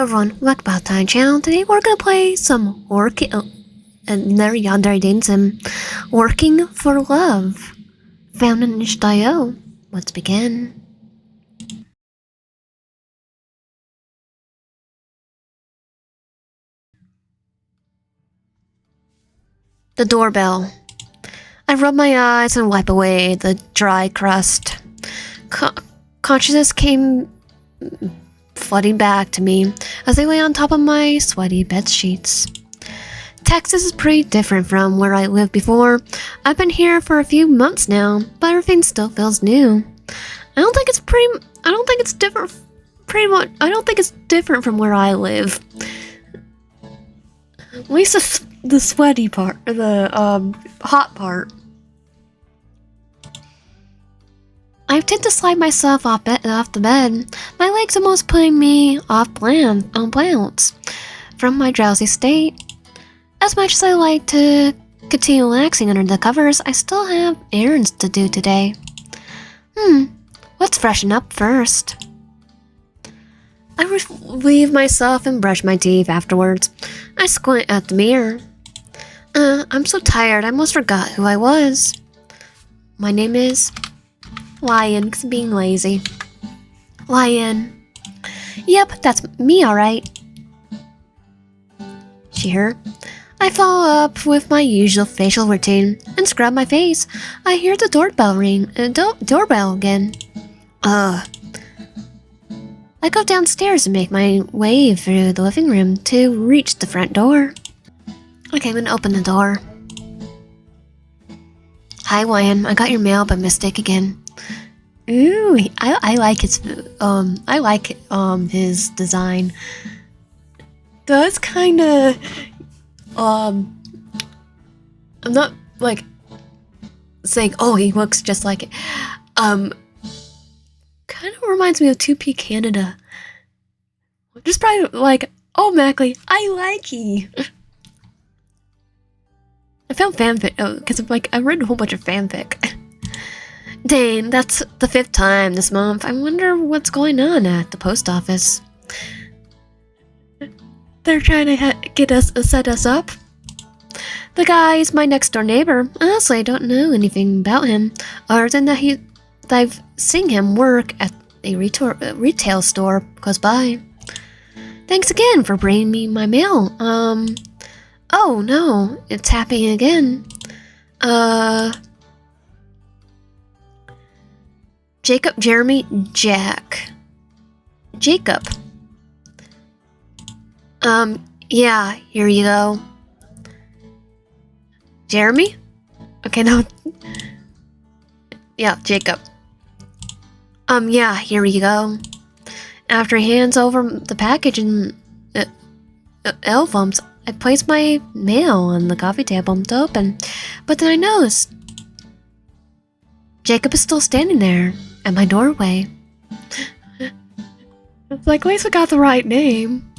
Everyone, welcome back to my channel. Today we're gonna play some Yandere Sim Working for Love. Found in itch.io. Let's begin. The doorbell. I rub my eyes and wipe away the dry crust. Consciousness came flooding back to me as I lay on top of my sweaty bed sheets. Texas is pretty different from where I lived before. I've been here for a few months now, but everything still feels new. I don't think it's different from where I live. At least the sweaty part, or the hot part. I tend to slide myself off the bed. My legs almost putting me off balance from my drowsy state. As much as I like to continue relaxing under the covers, I still have errands to do today. Let's freshen up first. I relieve myself and brush my teeth afterwards. I squint at the mirror. I'm so tired, I almost forgot who I was. My name is Lion, because I'm being lazy. Lion. Yep, that's me, alright. She/her. I follow up with my usual facial routine and scrub my face. I hear the doorbell ring. Doorbell again. I go downstairs and make my way through the living room to reach the front door. Okay, I'm gonna open the door. Hi, Lion. I got your mail by mistake again. Ooh, I like his his design. That's kind of I'm not like saying, oh, he looks just like it. Kind of reminds me of 2P Canada. Just probably like, oh, Mackley, I like you. I found fanfic because I've written a whole bunch of fanfic. Dang, that's the 5th time this month. I wonder what's going on at the post office. They're trying to set us up. The guy is my next door neighbor. Honestly, I don't know anything about him, other than that I've seen him work at a retail store close by. Thanks again for bringing me my mail. Oh no, it's happening again. Jacob, Jeremy, Jack. Jacob. Yeah, here you go. Jeremy? Okay, no. Yeah, Jacob. Yeah, here you go. After he hands over the package and albums, I place my mail on the coffee table to open. But then I noticed Jacob is still standing there at my doorway. It's like, at least I got the right name.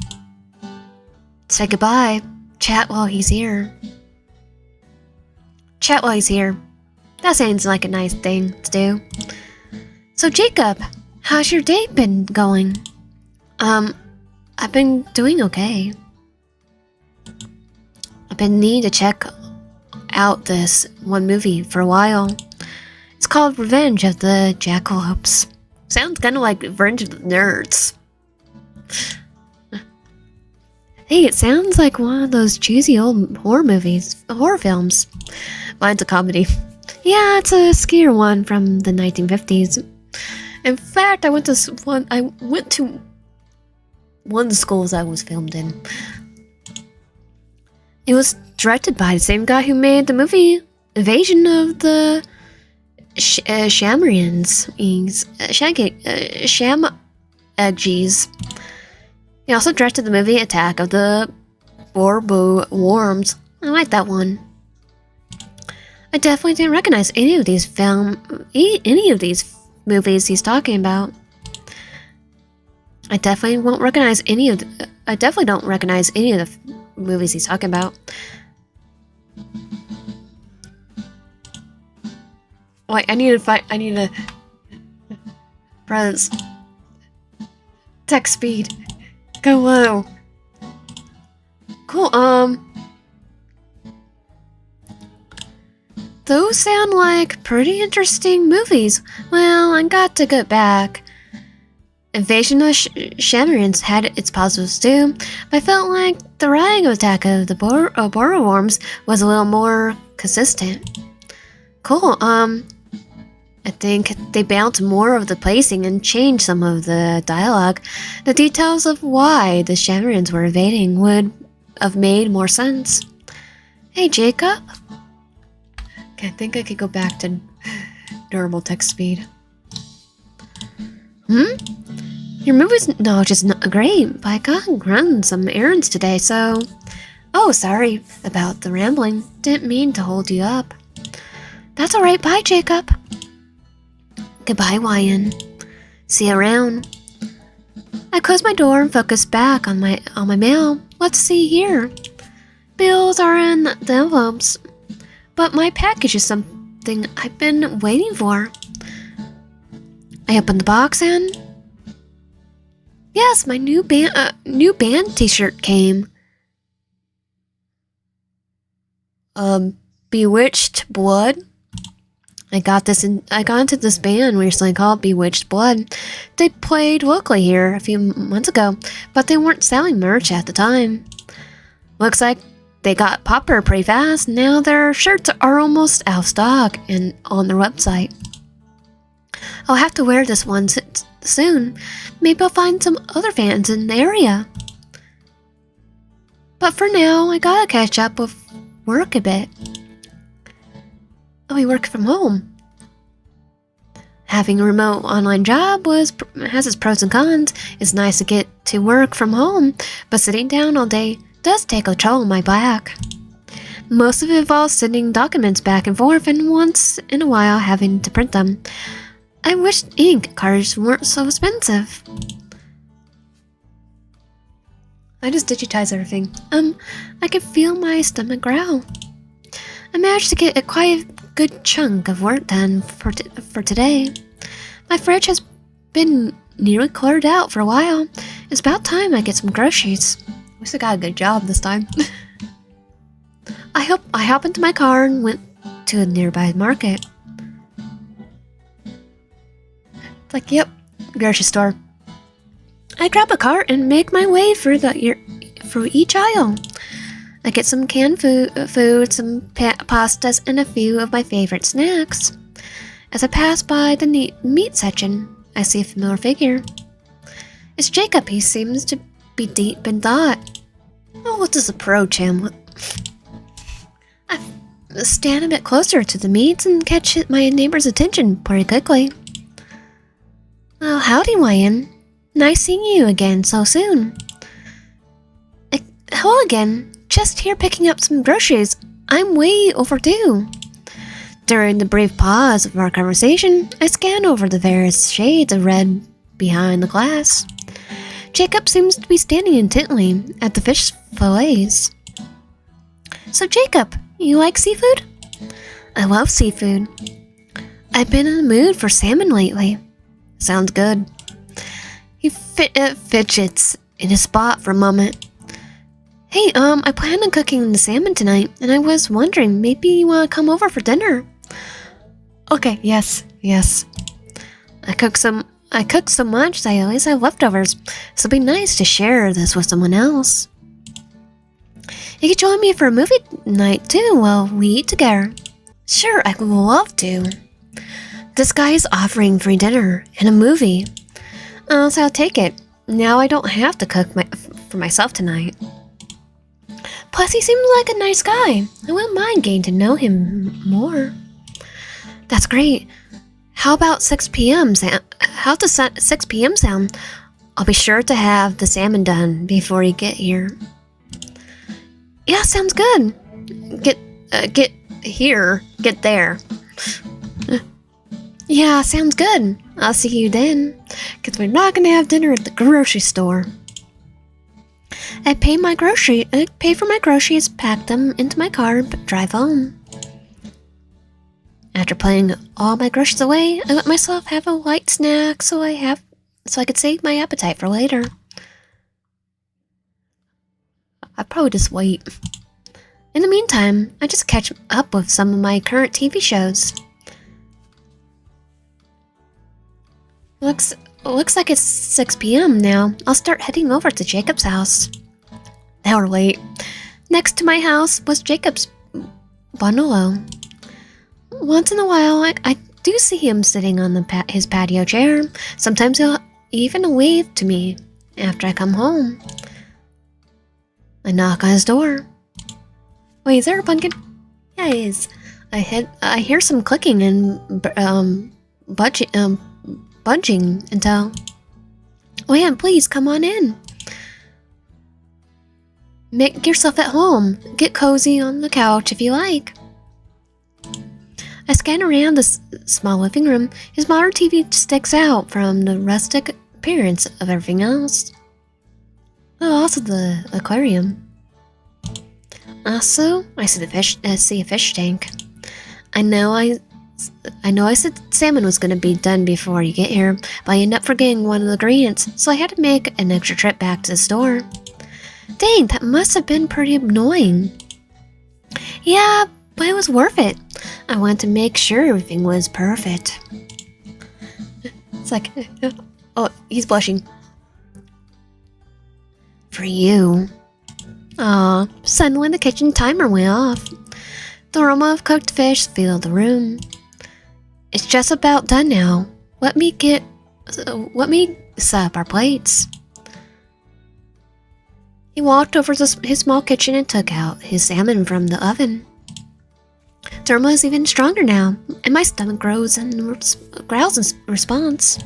Say goodbye. Chat while he's here. Chat while he's here. That sounds like a nice thing to do. So Jacob, how's your day been going? I've been doing okay. I've been needing to check out this one movie for a while. It's called Revenge of the Jackalopes. Sounds kind of like Revenge of the Nerds. Hey, it sounds like one of those cheesy old horror films. Mine's a comedy. Yeah, it's a scare one from the 1950s. In fact, I went to one of the schools I was filmed in. It was directed by the same guy who made the movie Invasion of the Shamarians. Shamagis. He also directed the movie Attack of the Borbo Worms. I like that one. I definitely didn't recognize any of these movies he's talking about. I definitely don't recognize any of the movies he's talking about. Wait, I need to press text speed. Go low. Cool, those sound like pretty interesting movies. Well, I got to get back. Invasion of Shamarins had its positives too, but I felt like the riding attack of the Boroworms was a little more consistent. Cool, I think they balanced more of the pacing and changed some of the dialogue. The details of why the Shamarins were invading would have made more sense. Hey, Jacob? Okay, I think I could go back to normal text speed. Your movie's just not great, but I gotta run some errands today, so... Oh, sorry about the rambling. Didn't mean to hold you up. That's alright, bye, Jacob. Goodbye, Wyan. See you around. I closed my door and focused back on my mail. Let's see here. Bills are in the envelopes, but my package is something I've been waiting for. I opened the box and... Yes, my new band t-shirt came. Bewitched Blood. I got into this band recently called Bewitched Blood. They played locally here a few months ago, but they weren't selling merch at the time. Looks like they got popular pretty fast. Now their shirts are almost out of stock and on their website. I'll have to wear this one soon. Maybe I'll find some other fans in the area. But for now, I gotta catch up with work a bit. We work from home. Having a remote online job has its pros and cons. It's nice to get to work from home, but sitting down all day does take a toll on my back. Most of it involves sending documents back and forth, and once in a while having to print them. I wish ink cards weren't so expensive. I just digitized everything. I could feel my stomach growl. I managed to get quite a good chunk of work done for today. My fridge has been nearly cleared out for a while. It's about time I get some groceries. At least I got a good job this time. I hopped into my car and went to a nearby market. Like, yep, grocery store. I grab a cart and make my way through each aisle. I get some canned food, some pastas, and a few of my favorite snacks. As I pass by the meat section, I see a familiar figure. It's Jacob. He seems to be deep in thought. Oh, let's just approach him. I stand a bit closer to the meats and catch my neighbor's attention pretty quickly. Oh, howdy, Wyan. Nice seeing you again so soon. Hello again. Just here picking up some groceries. I'm way overdue. During the brief pause of our conversation, I scan over the various shades of red behind the glass. Jacob seems to be standing intently at the fish fillets. So Jacob, you like seafood? I love seafood. I've been in the mood for salmon lately. Sounds good. He fidgets in his spot for a moment. Hey, I plan on cooking the salmon tonight, and I was wondering, maybe you want to come over for dinner? Okay, yes. I cook so much that I always have leftovers, so it'd be nice to share this with someone else. You could join me for a movie night too while we eat together. Sure, I would love to. This guy is offering free dinner and a movie. So I'll take it. Now I don't have to cook for myself tonight. Plus, he seems like a nice guy. I wouldn't mind getting to know him more. That's great. How about 6 p.m. How does 6 p.m. sound? I'll be sure to have the salmon done before you get here. Yeah, sounds good. Get there. Yeah, sounds good. I'll see you then. Because we're not going to have dinner at the grocery store. I pay for my groceries, pack them into my car, and drive home. After putting all my groceries away, I let myself have a light snack so I could save my appetite for later. probably just wait. In the meantime, I just catch up with some of my current TV shows. Looks like it's 6 p.m. now. I'll start heading over to Jacob's house. Now we're late. Next to my house was Jacob's bungalow. Once in a while, I do see him sitting on his patio chair. Sometimes he'll even wave to me after I come home. I knock on his door. Wait, is there a pumpkin? Yeah, it is. I hear some clicking and budging until. Oh yeah, please come on in. Make yourself at home. Get cozy on the couch if you like. I scan around the small living room. His modern TV sticks out from the rustic appearance of everything else. Oh, also the aquarium. Also, I see a fish tank. I know I said salmon was going to be done before you get here, but I ended up forgetting one of the ingredients, so I had to make an extra trip back to the store. Dang, that must have been pretty annoying. Yeah, but it was worth it. I wanted to make sure everything was perfect. It's like, oh, he's blushing. For you. Aw, suddenly the kitchen timer went off. The aroma of cooked fish filled the room. It's just about done now. Let me set up our plates. He walked over to his small kitchen and took out his salmon from the oven. The aroma is even stronger now, and my stomach growls in response.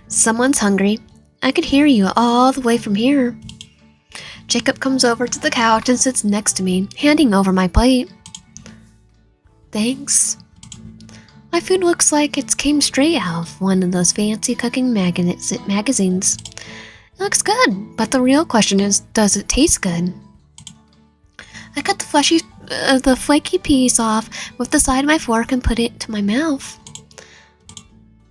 Someone's hungry. I can hear you all the way from here. Jacob comes over to the couch and sits next to me, handing over my plate. Thanks. My food looks like it came straight out of one of those fancy cooking magazines. It looks good, but the real question is, does it taste good? I cut the flaky piece off with the side of my fork and put it to my mouth.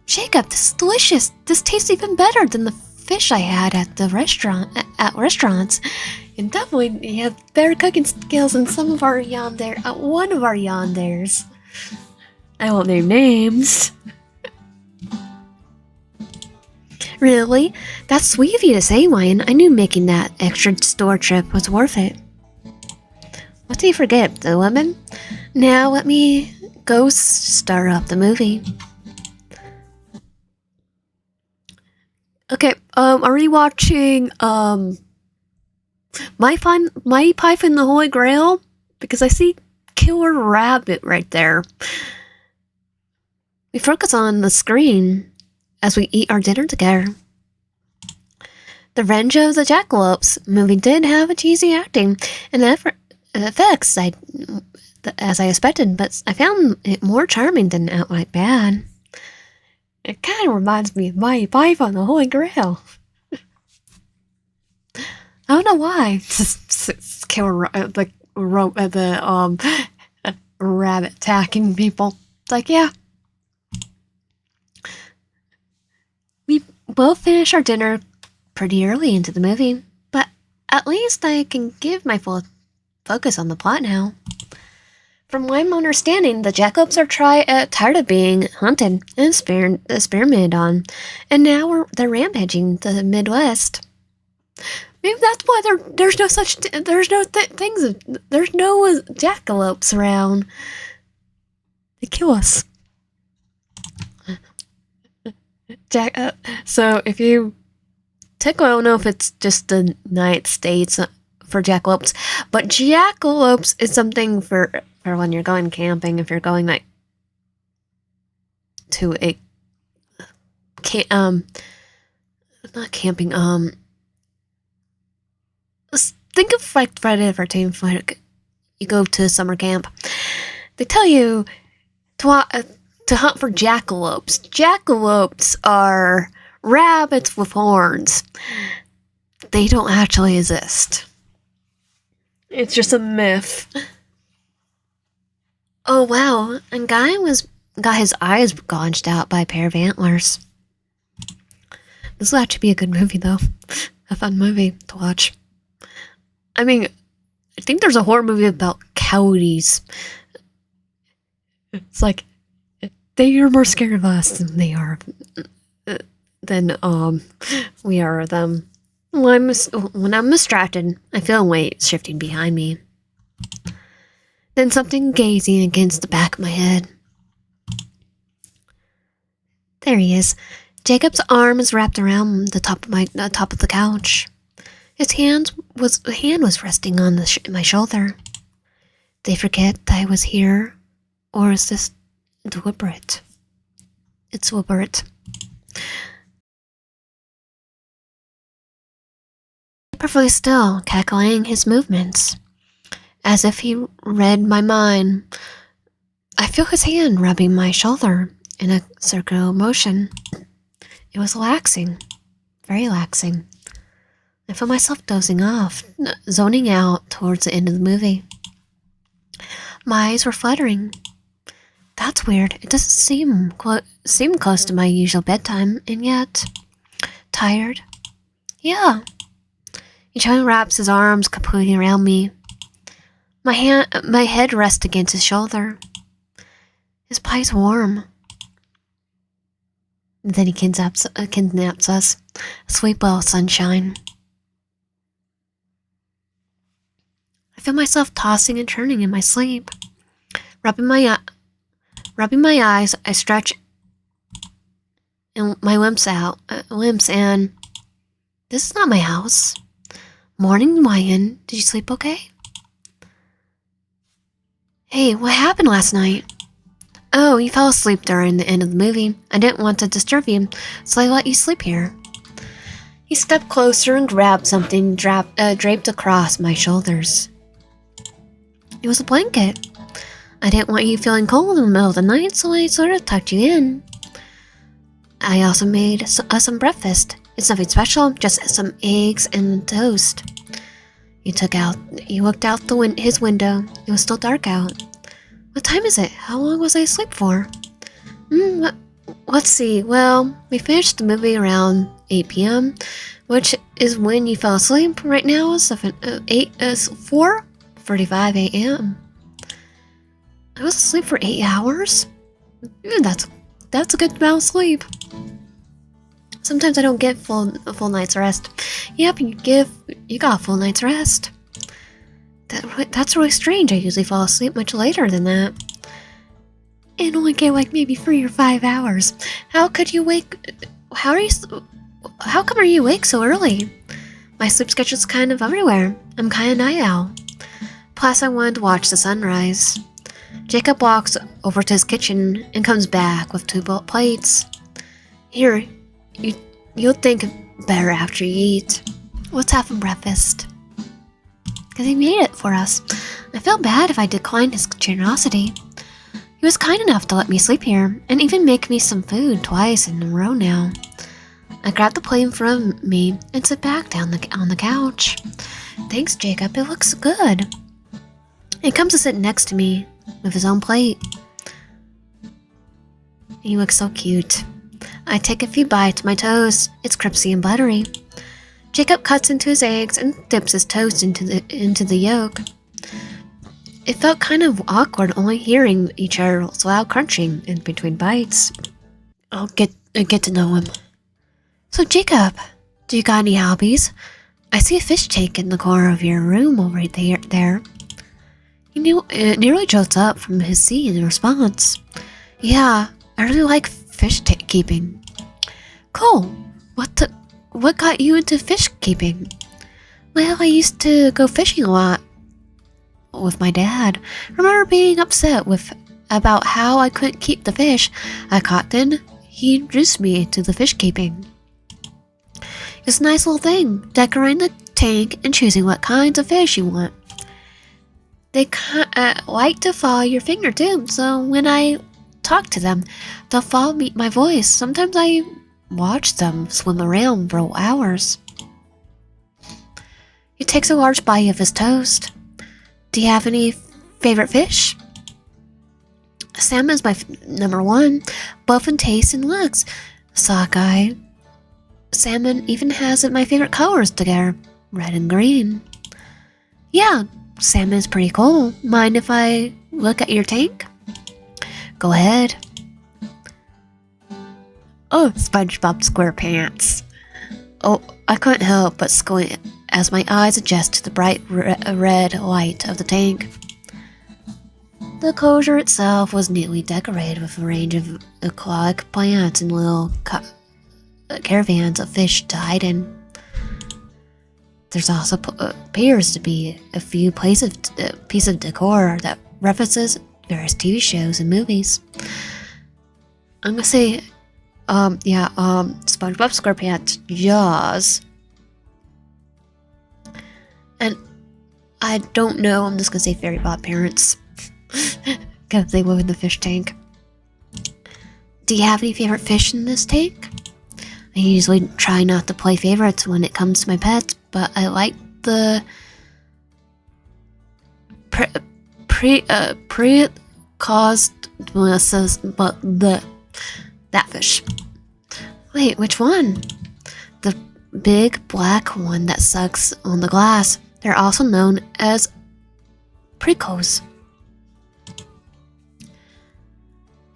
Jacob, this is delicious. This tastes even better than the fish I had at the restaurants. And definitely you have better cooking skills than one of our yanderes. I won't name names. Really? That's sweet of you to say, Wyan. I knew making that extra store trip was worth it. What did you forget? The lemon? Now let me go start up the movie. Okay, are we watching My Pipe and the Holy Grail? Because I see Killer Rabbit right there. We focus on the screen as we eat our dinner together. The Revenge of the Jackalopes movie did have a cheesy acting and effects as I expected, but I found it more charming than outright bad. It kind of reminds me of My Pipe on the Holy Grail. I don't know why. It's killer the rabbit attacking people. It's like, yeah. We both finished our dinner pretty early into the movie, but at least I can give my full focus on the plot now. From what I'm understanding, the Jackalopes are tired of being hunted and experimented on, and now they're rampaging the Midwest. Maybe that's why there's no jackalopes around. They kill us. So if you I don't know if it's just the United States for jackalopes, but jackalopes is something for when you're going camping. If you're going like to a not camping. Think of like Friday the 13th, like you go to summer camp. They tell you to hunt for jackalopes. Jackalopes are rabbits with horns. They don't actually exist. It's just a myth. Oh wow, and guy got his eyes gouged out by a pair of antlers. This will actually be a good movie though. A fun movie to watch. I mean, I think there's a horror movie about coyotes. It's like they are more scared of us than they are than we are of them. When I'm distracted, I feel weight shifting behind me. Then something gazing against the back of my head. There he is. Jacob's arm is wrapped around the top of the couch. His hand was resting on my shoulder. They forget that I was here, or is this deliberate? It's deliberate. Perfectly still, calculating his movements, as if he read my mind. I feel his hand rubbing my shoulder in a circular motion. It was relaxing, very relaxing. I feel myself dozing off, zoning out towards the end of the movie. My eyes were fluttering. That's weird. It doesn't seem close to my usual bedtime, and yet tired. Yeah. Each time he wraps his arms completely around me. My head rests against his shoulder. His body's warm. And then he kidnaps us. A sweet ball of sunshine. I feel myself tossing and turning in my sleep. Rubbing my eyes, I stretch my limbs and this is not my house. Morning, Wyan. Did you sleep okay? Hey, what happened last night? Oh, you fell asleep during the end of the movie. I didn't want to disturb you, so I let you sleep here. He stepped closer and grabbed something draped across my shoulders. It was a blanket. I didn't want you feeling cold in the middle of the night, so I sort of tucked you in. I also made us some breakfast. It's nothing special, just some eggs and toast. He looked out his window. It was still dark out. What time is it? How long was I asleep for? Let's see. Well, we finished the movie around 8 p.m., which is when you fell asleep. Right now is 4:45 a.m. I was asleep for 8 hours? That's a good amount of sleep. Sometimes I don't get a full night's rest. Yep, you got a full night's rest. That's really strange. I usually fall asleep much later than that. And only get like maybe 3 or 5 hours. How come are you awake so early? My sleep schedule's kind of everywhere. I'm kind of night owl. Plus I wanted to watch the sunrise. Jacob walks over to his kitchen and comes back with 2 plates. Here, you'll think better after you eat. Let's have breakfast. Because he made it for us. I felt bad if I declined his generosity. He was kind enough to let me sleep here, and even make me some food twice in a row now. I grabbed the plate in front of me and sat back down on the couch. Thanks, Jacob. It looks good. He comes to sit next to me with his own plate. He looks so cute. I take a few bites of my toast. It's crispy and buttery. Jacob cuts into his eggs and dips his toast into the yolk. It felt kind of awkward only hearing each other's loud crunching in between bites. I'll get to know him. So Jacob, do you got any hobbies? I see a fish tank in the corner of your room over there. He nearly jolts up from his seat in response. Yeah, I really like fish keeping. Cool. What got you into fish keeping? Well, I used to go fishing a lot with my dad. Remember being upset about how I couldn't keep the fish I caught then? He introduced me to the fish keeping. It's a nice little thing, decorating the tank and choosing what kinds of fish you want. They like to follow your finger too, so when I talk to them, they'll follow my voice. Sometimes I watch them swim around for hours. He takes a large bite of his toast. Do you have any favorite fish? Salmon is my number 1, both in taste and looks. Sockeye. Salmon even has my favorite colors together, red and green. Yeah, salmon is pretty cool. Mind if I look at your tank? Go ahead. Oh, SpongeBob SquarePants. Oh, I couldn't help but squint as my eyes adjust to the bright red light of the tank. The enclosure itself was neatly decorated with a range of aquatic plants and little caravans of fish to hide in. There's also appears to be a few piece of decor that references various TV shows and movies. I'm gonna say, SpongeBob SquarePants, Jaws, and I don't know. I'm just gonna say Fairy Godparents, because they live in the fish tank. Do you have any favorite fish in this tank? I usually try not to play favorites when it comes to my pets, but I like the that fish. Wait, which one? The big black one that sucks on the glass. They're also known as precos.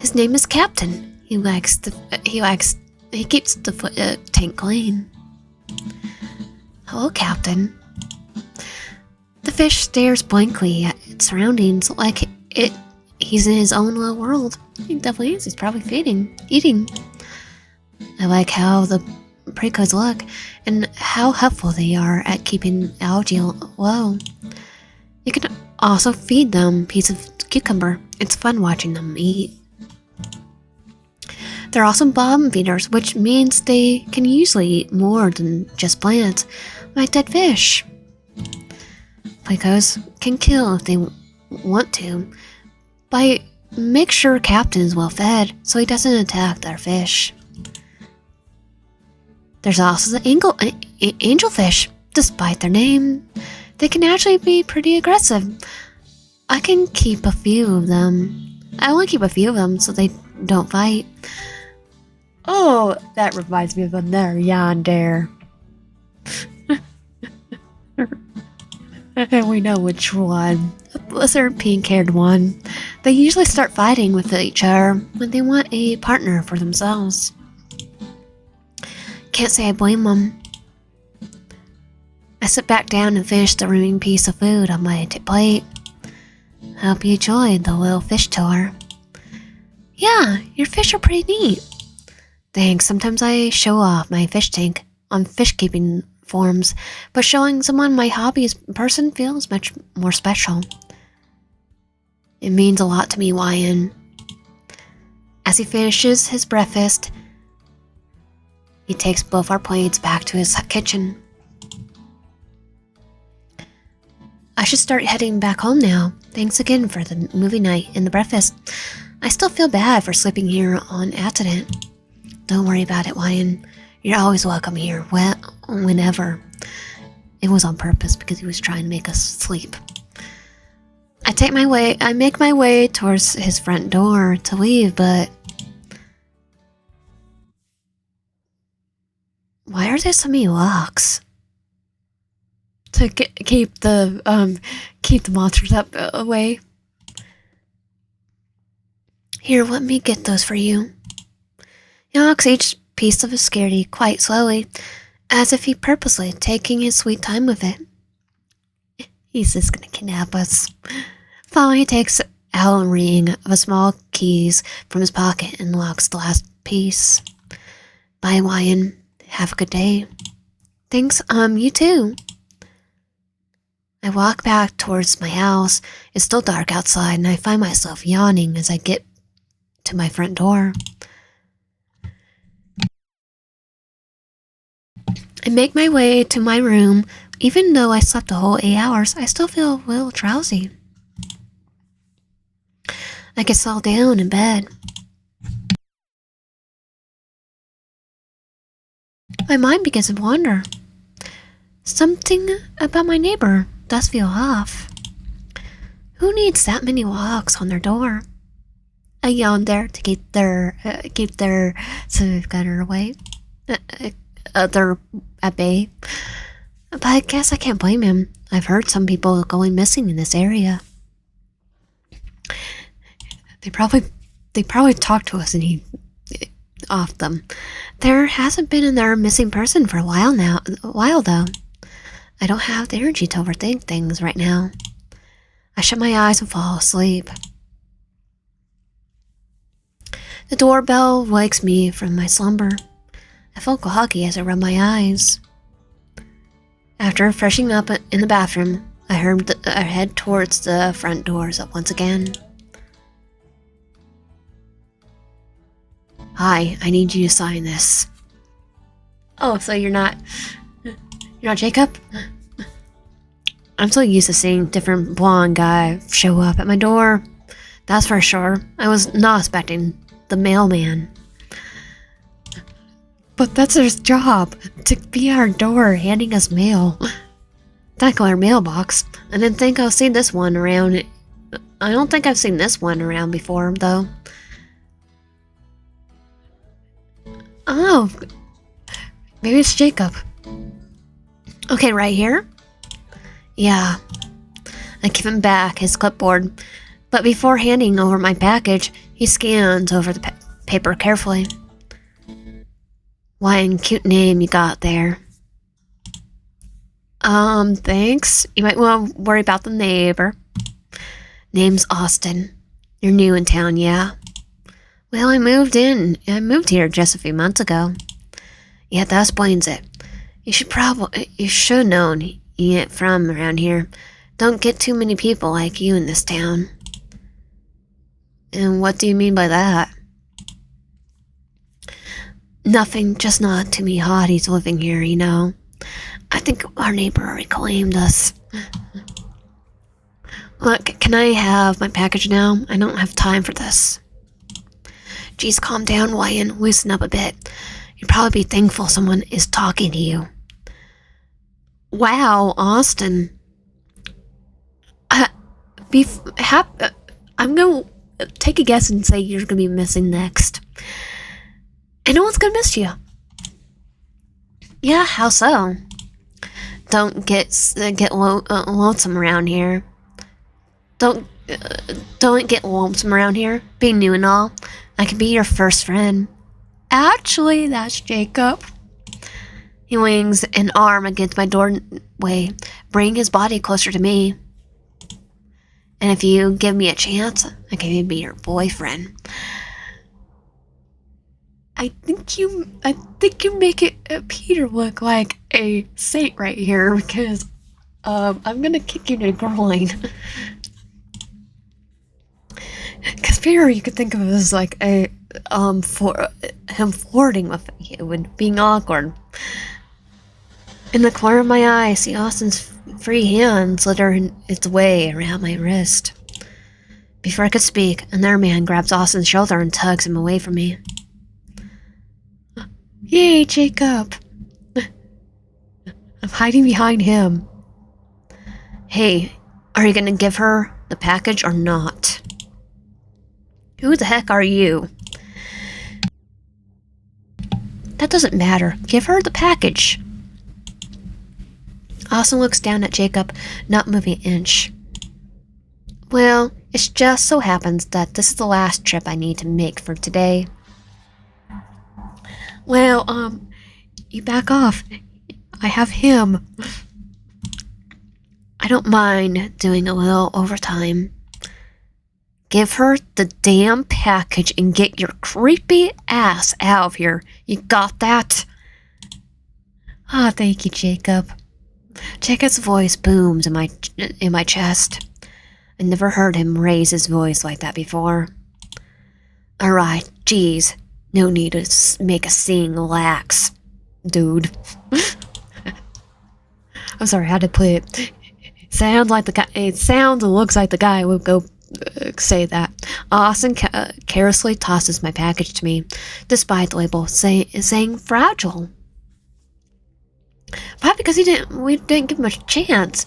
His name is Captain. He keeps the tank clean. Hello, Captain. The fish stares blankly at its surroundings like he's in his own little world. He definitely is. He's probably eating. I like how the precos look and how helpful they are at keeping algae low. You can also feed them a piece of cucumber. It's fun watching them eat. They're also bottom feeders, which means they can usually eat more than just plants, like dead fish. Plecos can kill if they want to, but make sure Captain is well fed so he doesn't attack their fish. There's also the angelfish. Despite their name, they can actually be pretty aggressive. I can keep a few of them. I only keep a few of them so they don't fight. Oh, that reminds me of another Yandere. And we know which one. The blizzard pink-haired one. They usually start fighting with each other when they want a partner for themselves. Can't say I blame them. I sit back down and finish the remaining piece of food on my plate. Hope you enjoyed the little fish tour. Yeah, your fish are pretty neat. Thanks. Sometimes I show off my fish tank on fish keeping forums, but showing someone my hobby as a person feels much more special. It means a lot to me, Wyan. As he finishes his breakfast, he takes both our plates back to his kitchen. I should start heading back home now. Thanks again for the movie night and the breakfast. I still feel bad for sleeping here on accident. Don't worry about it, Wyan. You're always welcome here, whenever. It was on purpose because he was trying to make us sleep. I make my way towards his front door to leave, but why are there so many locks? To keep the monsters away. Here, let me get those for you. He unlocks each piece of his security quite slowly, as if he purposely taking his sweet time with it. He's just gonna kidnap us. Finally, he takes out a ring of small keys from his pocket and locks the last piece. Bye, Wyan. Have a good day. Thanks, you too. I walk back towards my house. It's still dark outside, and I find myself yawning as I get to my front door. I make my way to my room. Even though I slept a whole 8 hours, I still feel a little drowsy. I get settled down in bed. My mind begins to wander. Something about my neighbor does feel off. Who needs that many locks on their door? A Yandere to keep their significant other away. They're at bay. But I guess I can't blame him. I've heard some people going missing in this area. They probably talked to us and he off them. There hasn't been another missing person for a while though. I don't have the energy to overthink things right now. I shut my eyes and fall asleep. The doorbell wakes me from my slumber. I feel groggy as I rub my eyes. After freshening up in the bathroom, I head towards the front doors once again. Hi, I need you to sign this. Oh, so you're not Jacob? I'm so used to seeing different blonde guy show up at my door. That's for sure. I was not expecting the mailman. But that's his job, to be at our door handing us mail. Tackle our mailbox. I didn't think I've seen this one around. I don't think I've seen this one around before, though. Oh, maybe it's Jacob. Okay, right here? Yeah. I give him back his clipboard, but before handing over my package, he scans over the paper carefully. Why, cute name you got there. Thanks. You might want to worry about the neighbor. Name's Austin. You're new in town, yeah? Well, I moved here just a few months ago. Yeah, that explains it. You should have known you ain't from around here. Don't get too many people like you in this town. And what do you mean by that? Nothing, just not too many hotties living here, you know. I think our neighbor already claimed us. Look, can I have my package now? I don't have time for this. Geez, calm down, Wyan. Loosen up a bit. You'd probably be thankful someone is talking to you. Wow, Austin. I'm gonna take a guess and say you're gonna be missing next. And no one's gonna miss you. Yeah, how so? Don't get lonesome around here. Don't get lonesome around here. Being new and all, I can be your first friend. Actually, that's Jacob. He leans an arm against my doorway, bringing his body closer to me. And if you give me a chance, I can even be your boyfriend. I think you make it Peter look like a saint right here because I'm gonna kick you to the groin. Because Peter, you could think of it as like a for him flirting with you and being awkward. In the corner of my eye, I see Austin's free hand slither its way around my wrist. Before I could speak, another man grabs Austin's shoulder and tugs him away from me. Yay, Jacob! I'm hiding behind him. Hey, are you gonna give her the package or not? Who the heck are you? That doesn't matter. Give her the package. Austin looks down at Jacob, not moving an inch. Well, it just so happens that this is the last trip I need to make for today. Well, you back off. I have him. I don't mind doing a little overtime. Give her the damn package and get your creepy ass out of here. You got that? Ah, thank you, Jacob. Jacob's voice booms in my chest. I never heard him raise his voice like that before. Alright, geez. No need to make a scene, relax, dude. I'm sorry, I had to play it. Sounds like the guy. It sounds and looks like the guy would go say that. Austin carelessly tosses my package to me, despite the label saying fragile. Probably because we didn't give him a chance.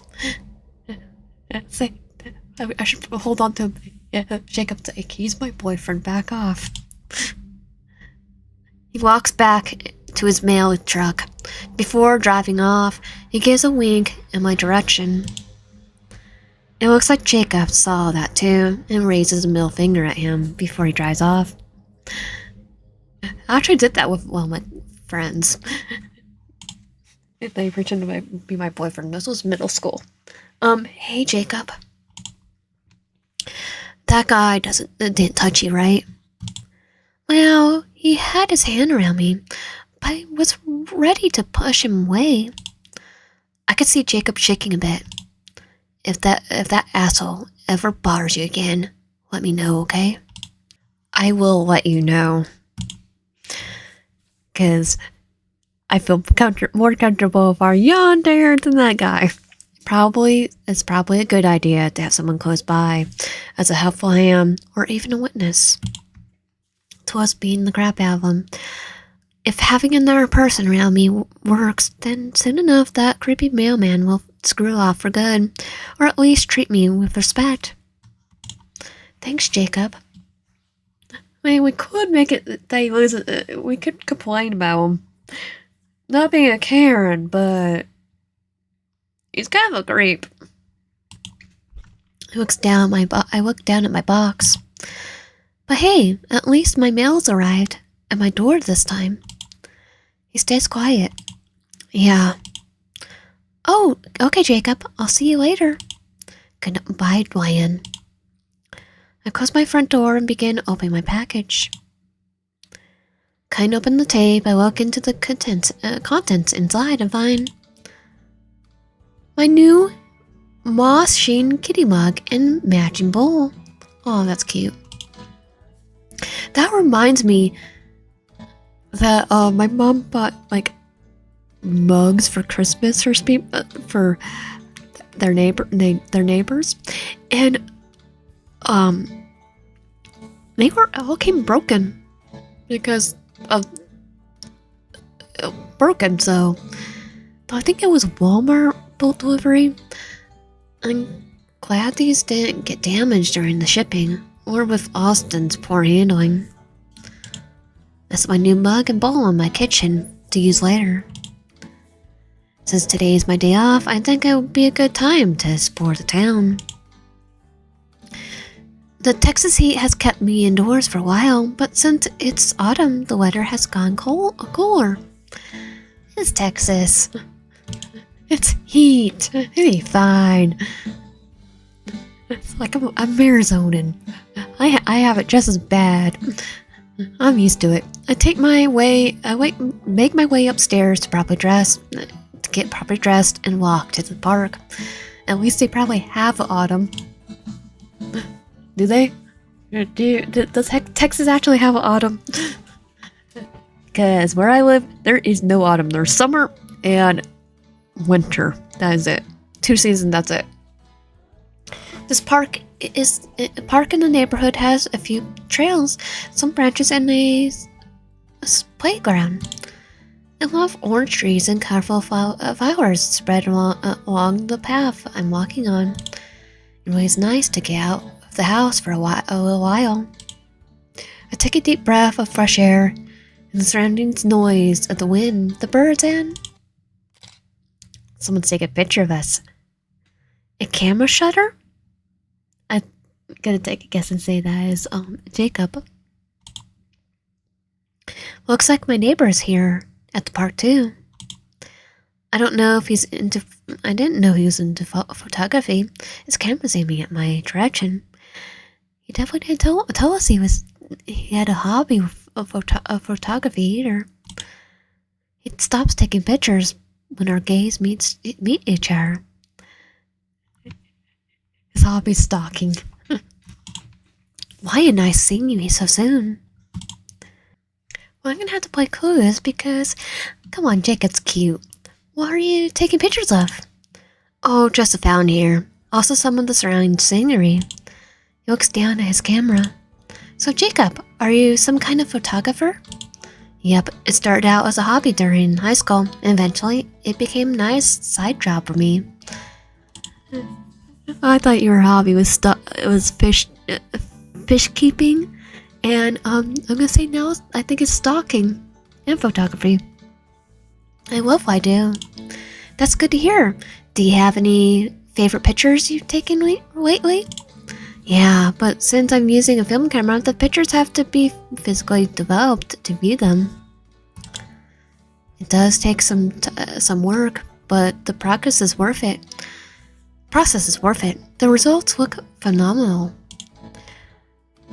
I should hold on to him. Yeah, Jacob, he's my boyfriend. Back off. He walks back to his mail truck. Before driving off, he gives a wink in my direction. It looks like Jacob saw that too and raises a middle finger at him before he drives off. I actually did that with one of my friends. They pretended to be my boyfriend. This was middle school. Hey Jacob. That guy didn't touch you, right? Well, he had his hand around me, but I was ready to push him away. I could see Jacob shaking a bit. If that asshole ever bothers you again, let me know, okay? I will let you know. 'Cause I feel more comfortable with our Yandere than that guy. It's probably a good idea to have someone close by as a helpful hand or even a witness to us beating the crap out of him. If having another person around me works, then soon enough that creepy mailman will screw off for good, or at least treat me with respect. Thanks, Jacob. I mean, we could make it that he loses. We could complain about him not being a Karen, but he's kind of a creep. I look down at my box. But hey, at least my mail's arrived at my door this time. He stays quiet. Yeah. Oh, okay, Jacob. I'll see you later. Goodbye, Dwayne. I close my front door and begin opening my package. Open the tape. I look into the contents inside and find my new moss sheen kitty mug and matching bowl. Oh, that's cute. That reminds me that my mom bought like mugs for Christmas for their neighbors, and they were all came broken because of broken. So I think it was Walmart boat delivery. I'm glad these didn't get damaged during the shipping or with Austin's poor handling. That's my new mug and bowl in my kitchen to use later. Since today is my day off, I think it would be a good time to explore the town. The Texas heat has kept me indoors for a while, but since it's autumn, the weather has gone cooler. It's Texas. It's heat. It'll be fine. It's like I'm Arizonan. I have it just as bad. I'm used to it. Make my way upstairs to get properly dressed and walk to the park. At least they probably have autumn. Do they? Does Texas actually have autumn? Because where I live, there is no autumn. There's summer and winter. That is it. 2 seasons, that's it. This park in the neighborhood has a few trails, some branches, and a playground. I love orange trees and colorful flowers spread along the path I'm walking on. It was nice to get out of the house for a little while. I take a deep breath of fresh air and the surrounding noise of the wind, the birds, and someone's taking a picture of us. A camera shutter? I'm gonna take a guess and say that is Jacob. Looks like my neighbor's here at the park too. I didn't know he was into photography. His camera's aiming at my direction. He definitely didn't tell us he had a hobby of photography either. He stops taking pictures when our gaze meet each other. His hobby's stalking. Why nice seeing you so soon? Well, I'm gonna have to play clues because, come on, Jacob's cute. What are you taking pictures of? Oh, just a fountain here. Also some of the surrounding scenery. He looks down at his camera. So Jacob, are you some kind of photographer? Yep, it started out as a hobby during high school, and eventually it became a nice side job for me. I thought your hobby was fish keeping, and I'm gonna say now I think it's stalking and photography. I love what I do. That's good to hear. Do you have any favorite pictures you've taken lately? Yeah, but since I'm using a film camera, the pictures have to be physically developed to view them. It does take some work, but the progress is worth it. The results look phenomenal.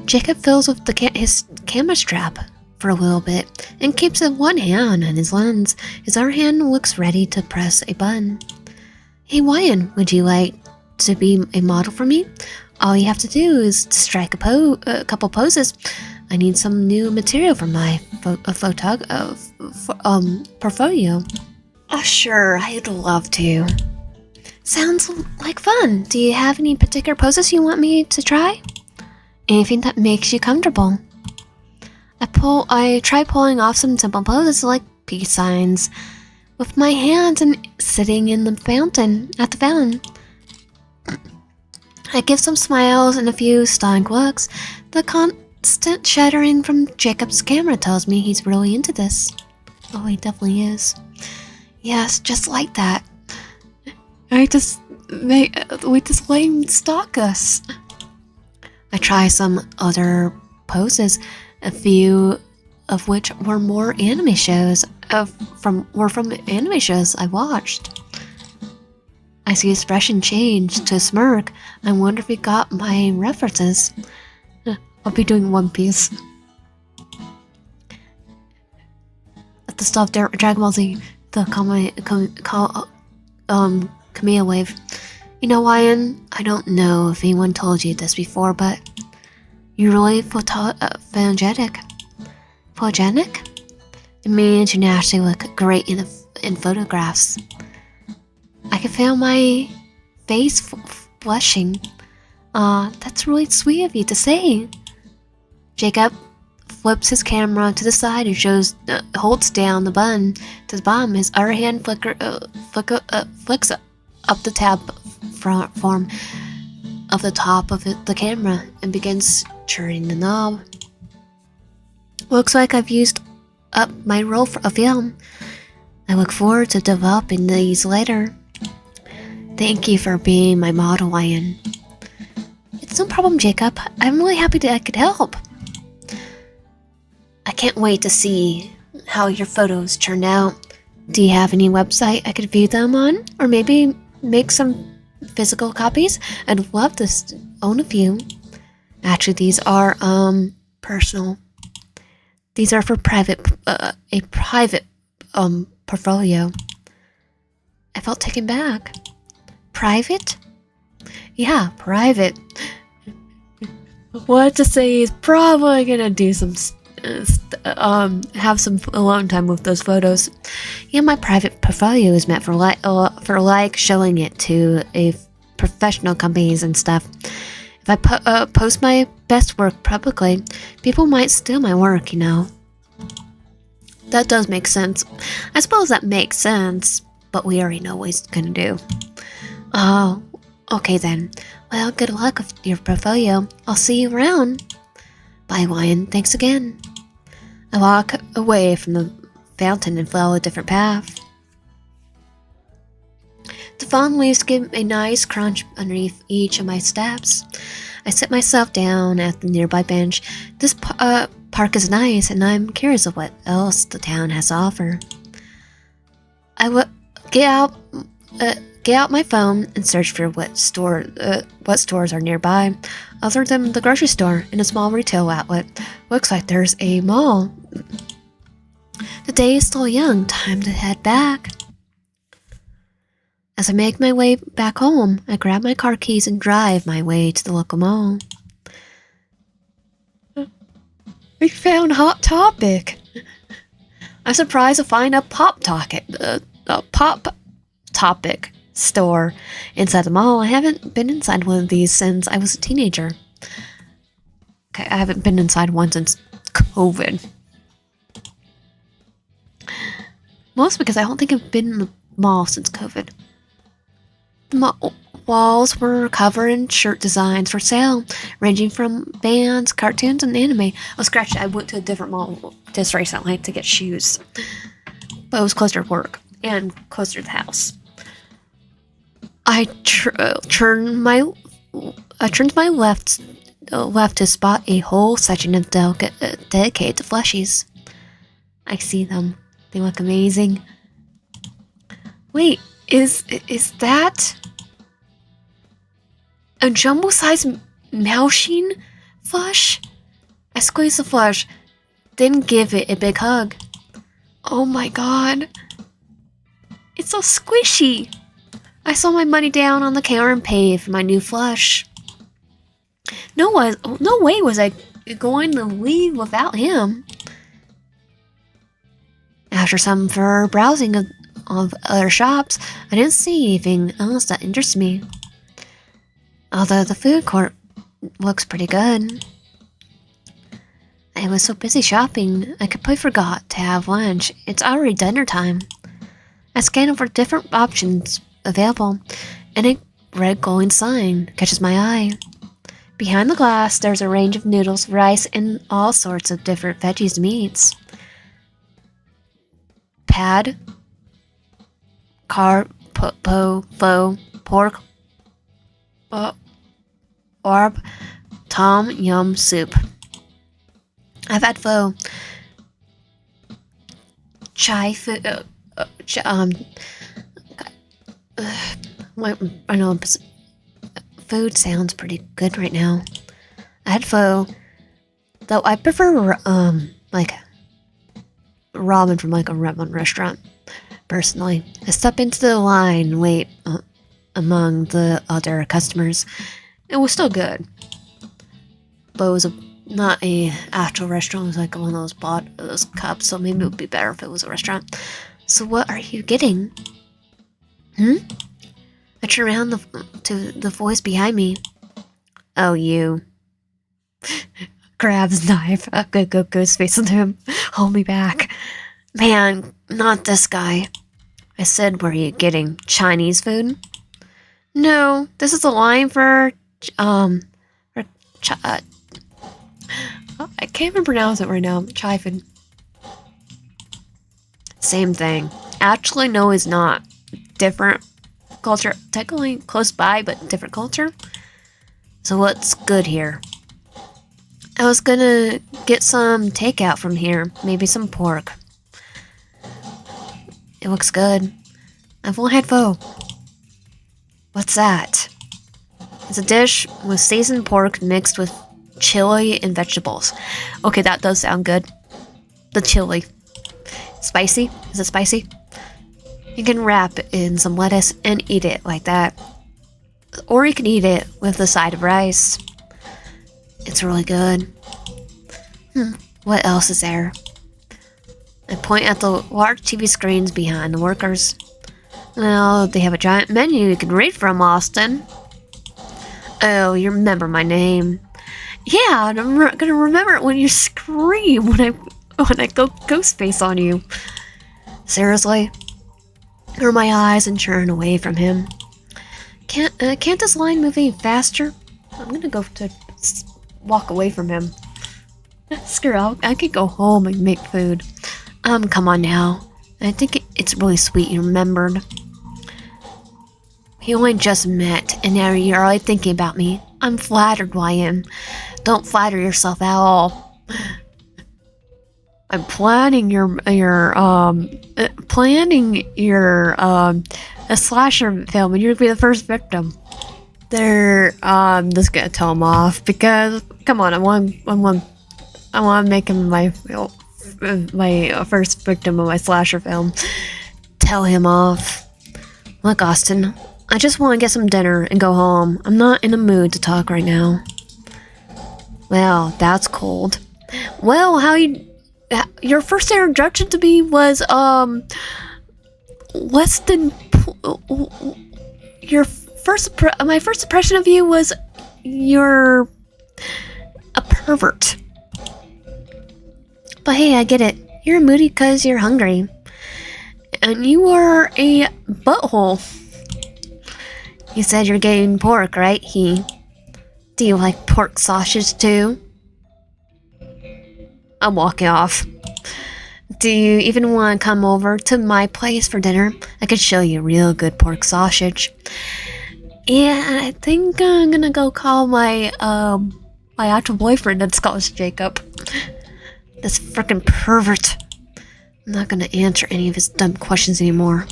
Jacob fills with his camera strap for a little bit and keeps one hand on his lens. His other hand looks ready to press a button. Hey Ryan, would you like to be a model for me? All you have to do is strike a couple poses. I need some new material for my portfolio. Oh sure, I'd love to. Sounds like fun. Do you have any particular poses you want me to try? Anything that makes you comfortable. I try pulling off some simple poses like peace signs with my hands and sitting in the fountain at the fountain. I give some smiles and a few stunning looks. The constant shuddering from Jacob's camera tells me he's really into this. Oh, he definitely is. Yes, just like that. We just let him stalk us. I try some other poses, a few of which were more anime shows from anime shows I watched. I see his expression change to a smirk. I wonder if he got my references. I'll be doing One Piece. At the stop Dragon Ball Z, the Kamea wave. You know, Ryan, I don't know if anyone told you this before, but you're really photogenic. Photogenic? It means you naturally look great in photographs. I can feel my face blushing. That's really sweet of you to say. Jacob flips his camera to the side and holds down the button to the bottom. His other hand flicks up the tab form of the top of the camera and begins turning the knob. Looks like I've used up my roll of film. I look forward to developing these later. Thank you for being my model, Ryan. It's no problem, Jacob. I'm really happy that I could help. I can't wait to see how your photos turn out. Do you have any website I could view them on? Or maybe make some physical copies? I'd love to own a few. Actually, these are personal. These are for a private portfolio. I felt taken back. Private? Yeah, private. What to say, he's probably gonna do some have some alone time with those photos. Yeah, my private portfolio is meant for showing it to a professional companies and stuff. If I post my best work publicly, people might steal my work, you know. That does make sense. I suppose that makes sense, but we already know what he's gonna do. Oh, okay then. Well, good luck with your portfolio. I'll see you around. Bye, Ryan. Thanks again. I walk away from the fountain and follow a different path. The fallen leaves give a nice crunch underneath each of my steps. I sit myself down at the nearby bench. This park is nice, and I'm curious of what else the town has to offer. I get out my phone and search for what stores are nearby, other than the grocery store and a small retail outlet. Looks like there's a mall. The day is still young. Time to head back. As I make my way back home, I grab my car keys and drive my way to the local mall. We found Hot Topic. I'm surprised to find a Pop Topic store inside the mall. I haven't been inside one of these since I was a teenager. Okay, I haven't been inside one since COVID. Mostly because I don't think I've been in the mall since COVID. The walls were covered in shirt designs for sale, ranging from bands, cartoons, and anime. Oh, scratch it. I went to a different mall just recently to get shoes, but it was closer to work. and closer to the house. I turned to my left to spot a whole section of dedicated to plushies. I see them. They look amazing. Wait, is that a jumbo-sized Mouchine plush? I squeezed the plush, then give it a big hug. Oh my god. It's so squishy. I saw my money down on the counter and paid for my new plush. No way was I going to leave without him. After some further browsing of other shops, I didn't see anything else that interested me. Although the food court looks pretty good. I was so busy shopping, I completely forgot to have lunch. It's already dinner time. I scanned over different options available, and a red glowing sign catches my eye. Behind the glass, there's a range of noodles, rice, and all sorts of different veggies and meats. Pad, carb, pho, pork, orb, tom yum soup. I've had pho, chai food, I know food sounds pretty good right now. I had pho, though I prefer like ramen from like a ramen restaurant. Personally, I step into the line and wait among the other customers. It was still good, but it was not a actual restaurant. It was like one of those cups, so maybe it would be better if it was a restaurant. So what are you getting? I turn around to the voice behind me. Oh, you. Grabs knife. Goes facing him. Hold me back. Man, not this guy. I said, what are you getting? Chinese food? No, this is a line for, I can't even pronounce it right now. Chai food. Same thing. Actually, no, it's not. Different culture. Technically close by, but different culture. So what's good here? I was gonna get some takeout from here. Maybe some pork. It looks good. I've only had pho. What's that? It's a dish with seasoned pork mixed with chili and vegetables. Okay, that does sound good. The chili. Spicy? Is it spicy? You can wrap it in some lettuce and eat it like that. Or you can eat it with a side of rice. It's really good. What else is there? I point at the large TV screens behind the workers. Well, they have a giant menu you can read from, Austin. Oh, you remember my name. Yeah, and I'm gonna remember it when you scream when I go ghost face on you. Seriously? Or my eyes and turn away from him. Can't this line move any faster? I'm gonna go to walk away from him. Screw it, I could go home and make food. Come on now. I think it's really sweet you remembered. We only just met, and now you're already thinking about me. I'm flattered, YM. Don't flatter yourself at all. I'm planning a slasher film, and you're gonna be the first victim. I'm just gonna tell him off because, come on, I want to make him my first victim of my slasher film. Tell him off. Look, Austin, I just want to get some dinner and go home. I'm not in the mood to talk right now. Well, that's cold. Well, your first introduction to me was, less than, my first impression of you was you're a pervert. But hey, I get it. You're moody because you're hungry. And you are a butthole. You said you're getting pork, right? Do you like pork sausage too? I'm walking off. Do you even want to come over to my place for dinner? I could show you real good pork sausage. Yeah, I think I'm gonna go call my actual boyfriend that's called Jacob. This frickin' pervert. I'm not gonna answer any of his dumb questions anymore.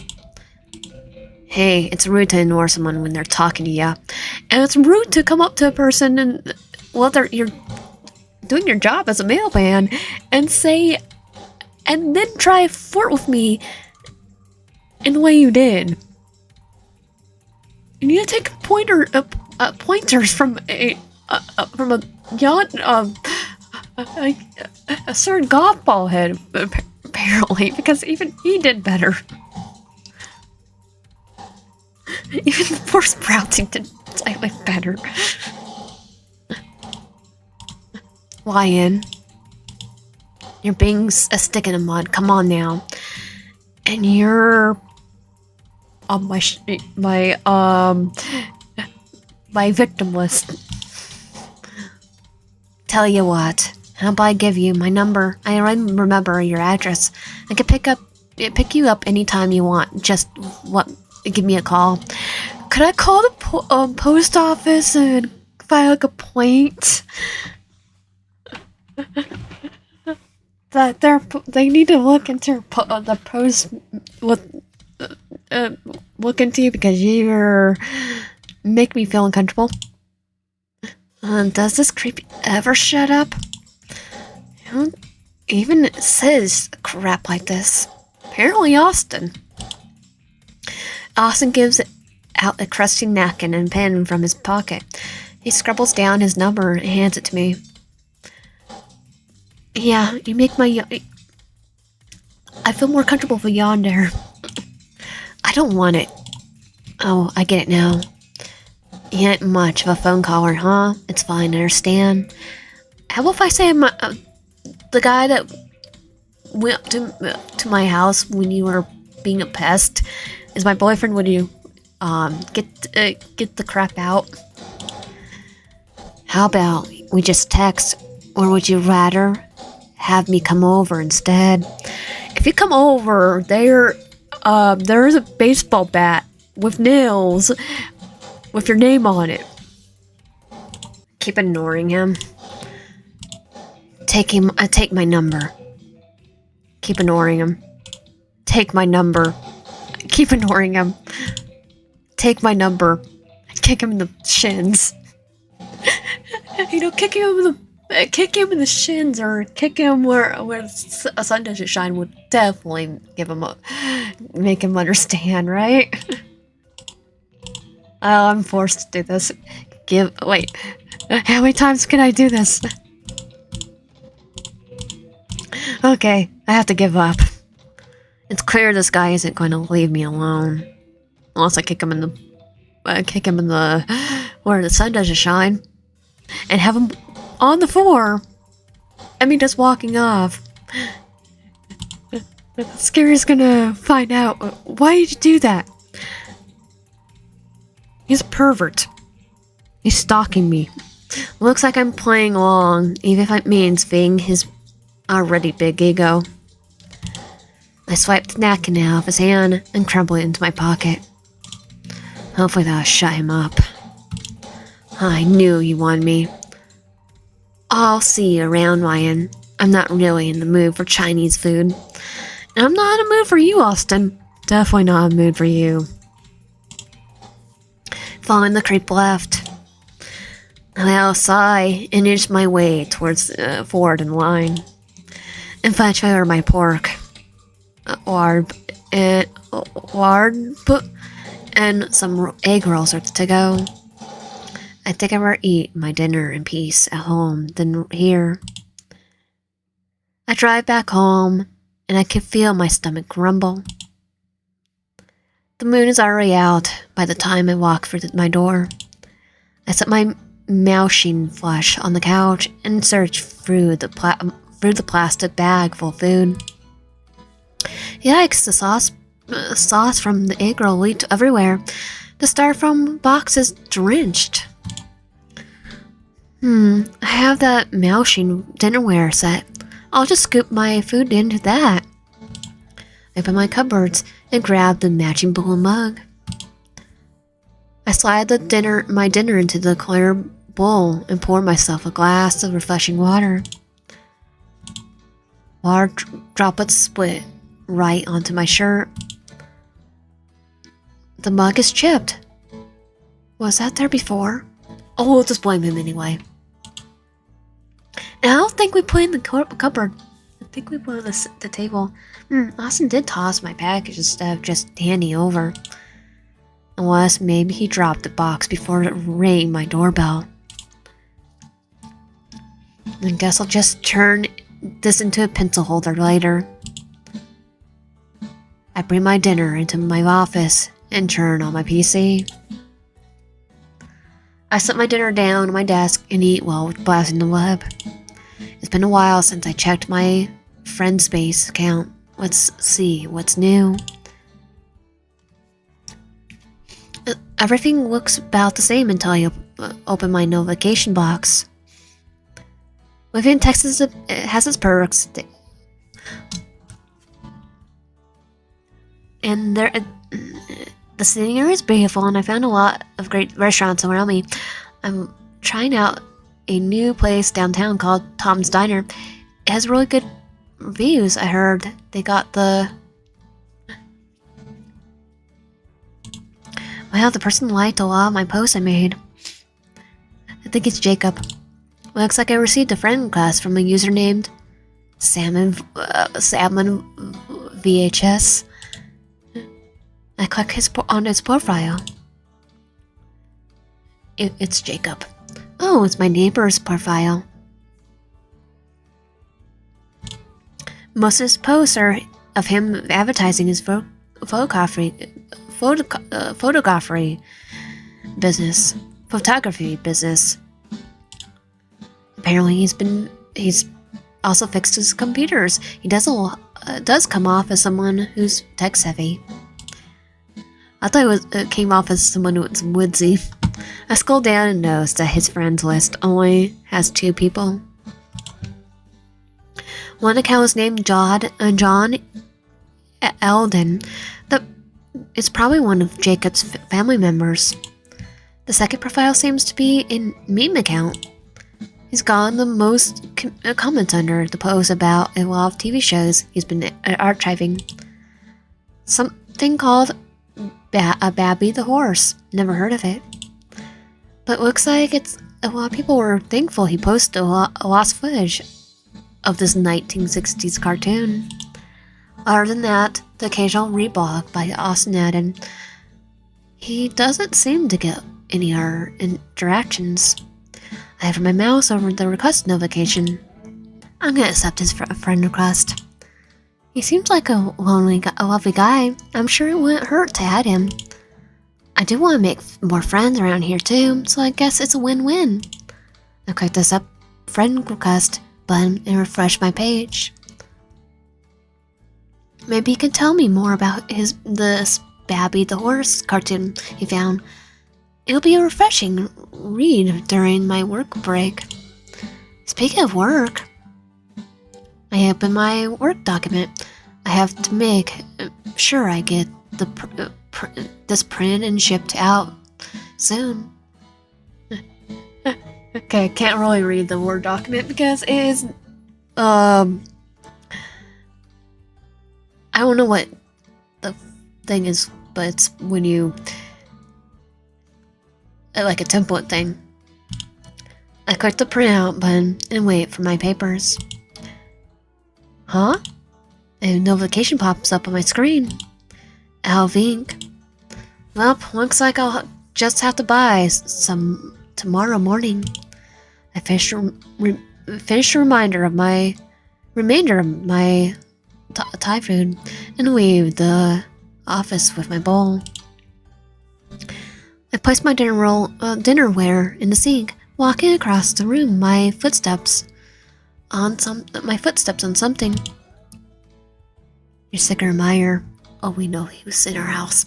Hey, it's rude to ignore someone when they're talking to you. And it's rude to come up to a person and, well, you're doing your job as a mailman and say, and then try to flirt with me in the way you did. You need to take pointers from a certain golf ball head, apparently, because even he did better. Even the poor Sprouting did slightly better. Lion, you're being a stick in the mud. Come on now, and you're on my victim list. Tell you what, how about I give you my number? I remember your address. I can pick you up anytime you want. Just give me a call. Could I call the post office and file a complaint? That they need to look into the post look into you because you're make me feel uncomfortable. Does this creep ever shut up? Even it says crap like this. Apparently Austin gives out a crusty napkin and pen from his pocket. He scribbles down his number and hands it to me. Yeah, you make my... I feel more comfortable with Yandere. I don't want it. Oh, I get it now. You ain't much of a phone caller, huh? It's fine, I understand. How about if I say I'm the guy that went to my house when you were being a pest is my boyfriend? Would you get the crap out? How about we just text, or would you rather have me come over instead? If you come over, there's a baseball bat with nails with your name on it. Keep ignoring him. Take my number. Keep ignoring him. Take my number. Keep ignoring him. Take my number. Kick him in the shins. Kick him in the shins, or kick him where a sun doesn't shine would definitely make him understand, right? Oh, I'm forced to do this. Wait. How many times can I do this? Okay, I have to give up. It's clear this guy isn't going to leave me alone. Unless I kick him in the where the sun doesn't shine. And have him on the floor. I mean, just walking off. Scary's gonna find out. Why did you do that? He's a pervert. He's stalking me. Looks like I'm playing along, even if it means being his already big ego. I swiped the napkin out of his hand and crumbled it into my pocket. Hopefully that'll shut him up. I knew you wanted me. I'll see you around, Ryan. I'm not really in the mood for Chinese food. And I'm not in the mood for you, Austin. Definitely not in the mood for you. Following the creep left. I'll sigh and inch my way towards forward in line. And fetch over my pork. Lard and some egg rolls are to go. I think I will eat my dinner in peace at home than here. I drive back home, and I can feel my stomach grumble. The moon is already out by the time I walk through my door. I set my mouthing flush on the couch and search through the plastic bag full of food. Yikes, the sauce from the egg roll leaked everywhere. The styrofoam box is drenched. I have that mouthing dinnerware set. I'll just scoop my food into that. I opened my cupboards and grabbed the matching bowl and mug. I slide my dinner into the clear bowl and poured myself a glass of refreshing water. Water droplets split right onto my shirt. The mug is chipped. Was that there before? Oh, we'll just blame him anyway. And I don't think we put it in the cupboard. I think we put it on the table. Austin did toss my package instead of just handing over. Unless maybe he dropped the box before it rang my doorbell. I guess I'll just turn this into a pencil holder later. I bring my dinner into my office and turn on my PC. I set my dinner down on my desk and eat while browsing the web. It's been a while since I checked my Friendspace account. Let's see what's new. Everything looks about the same until I open my notification box. Living in Texas has its perks. And the scenery is beautiful, and I found a lot of great restaurants around me. I'm trying out a new place downtown called Tom's Diner. It has really good reviews. I heard they got the... Wow, the person liked a lot of my posts I made. I think it's Jacob. Looks like I received a friend request from a user named Salmon VHS. I click on his profile. It's Jacob. Oh, it's my neighbor's profile. Most of his posts are of him advertising his photography business. Apparently, he's also fixed his computers. He does come off as someone who's tech savvy. I thought it came off as someone who was woodsy. I scrolled down and noticed that his friends list only has 2 people. One account was named John Eldon. It's probably one of Jacob's family members. The second profile seems to be a meme account. He's gotten the most comments under the post about a lot of TV shows he's been archiving. Something called Babby the Horse. Never heard of it. But looks like a lot of people were thankful he posted a lost footage of this 1960s cartoon. Other than that, the occasional reblog by Austin added, he doesn't seem to get any other interactions. I have my mouse over the request notification. I'm gonna accept his friend request. He seems like a lovely guy. I'm sure it wouldn't hurt to add him. I do want to make more friends around here too, so I guess it's a win-win. I click this up friend request button and refresh my page. Maybe he can tell me more about this Babby the Horse cartoon he found. It'll be a refreshing read during my work break. Speaking of work, I open my work document. I have to make sure I get this printed and shipped out soon. Okay, I can't really read the Word document because it is, I don't know what the thing is, but it's when you, like a template thing. I click the printout button and wait for my papers. Huh? A notification pops up on my screen. Out of ink. Well, looks like I'll just have to buy some tomorrow morning. I finished a remainder of my Thai food and leave the office with my bowl. I placed my dinnerware in the sink, walking across the room, my footsteps on something. Your Sigurd Meyer. Oh, we know he was in our house.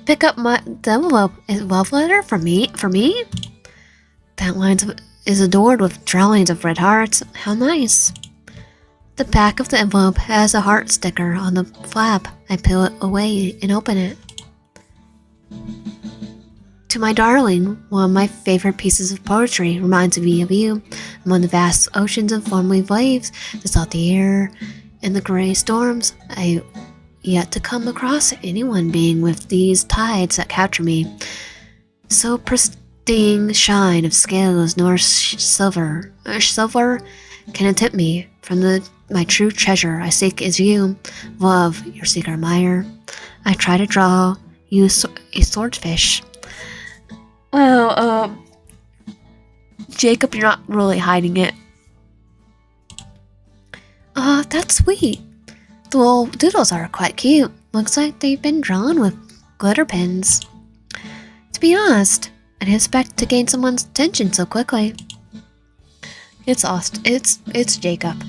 Pick up the envelope. A love letter for me? That line is adored with drawings of red hearts. How nice. The back of the envelope has a heart sticker on the flap. I peel it away and open it. To my darling, one of my favorite pieces of poetry reminds me of you. Among the vast oceans and foamy waves, the salty air, and the gray storms, I yet to come across anyone being with these tides that capture me. So pristine shine of scales nor silver can tempt me from my true treasure I seek is you. Love, your seeker admire. I try to draw you a swordfish. Well, Jacob, you're not really hiding it. That's sweet. The little doodles are quite cute. Looks like they've been drawn with glitter pens. To be honest, I didn't expect to gain someone's attention so quickly. It's Jacob.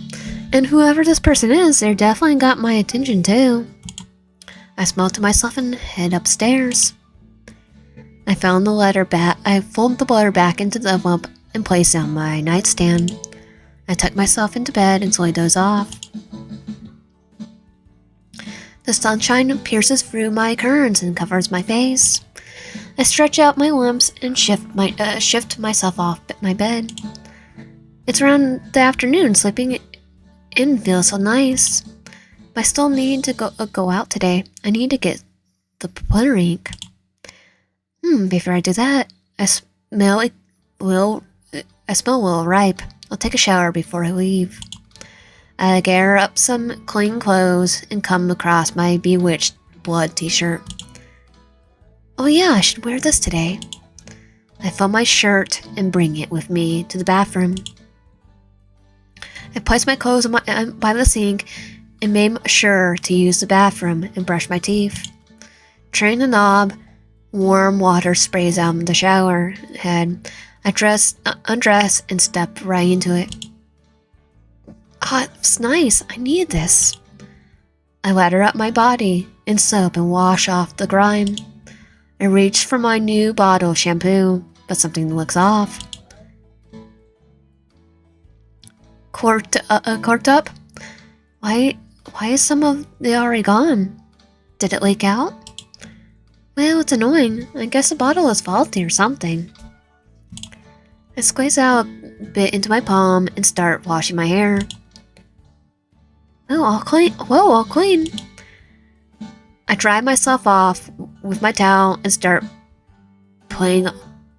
And whoever this person is, they definitely got my attention too. I smile to myself and head upstairs. I fold the letter back into the envelope and place it on my nightstand. I tuck myself into bed and slowly doze off. The sunshine pierces through my curtains and covers my face. I stretch out my limbs and shift myself off my bed. It's around the afternoon. Sleeping in feels so nice. But I still need to go out today. I need to get the glitter ink. Before I do that, I smell a little ripe. I'll take a shower before I leave. I gather up some clean clothes and come across my bewitched blood t-shirt. Oh yeah, I should wear this today. I fold my shirt and bring it with me to the bathroom. I place my clothes by the sink and made sure to use the bathroom and brush my teeth. Turning the knob, warm water sprays out the shower head. I undress and step right into it. It's nice. I need this. I lather up my body in soap and wash off the grime. I reach for my new bottle of shampoo, but something looks off. Corked up? Why is some of it already gone? Did it leak out? Well, it's annoying. I guess the bottle is faulty or something. I squeeze out a bit into my palm and start washing my hair. Oh, all clean. Whoa, all clean. I dry myself off with my towel and start putting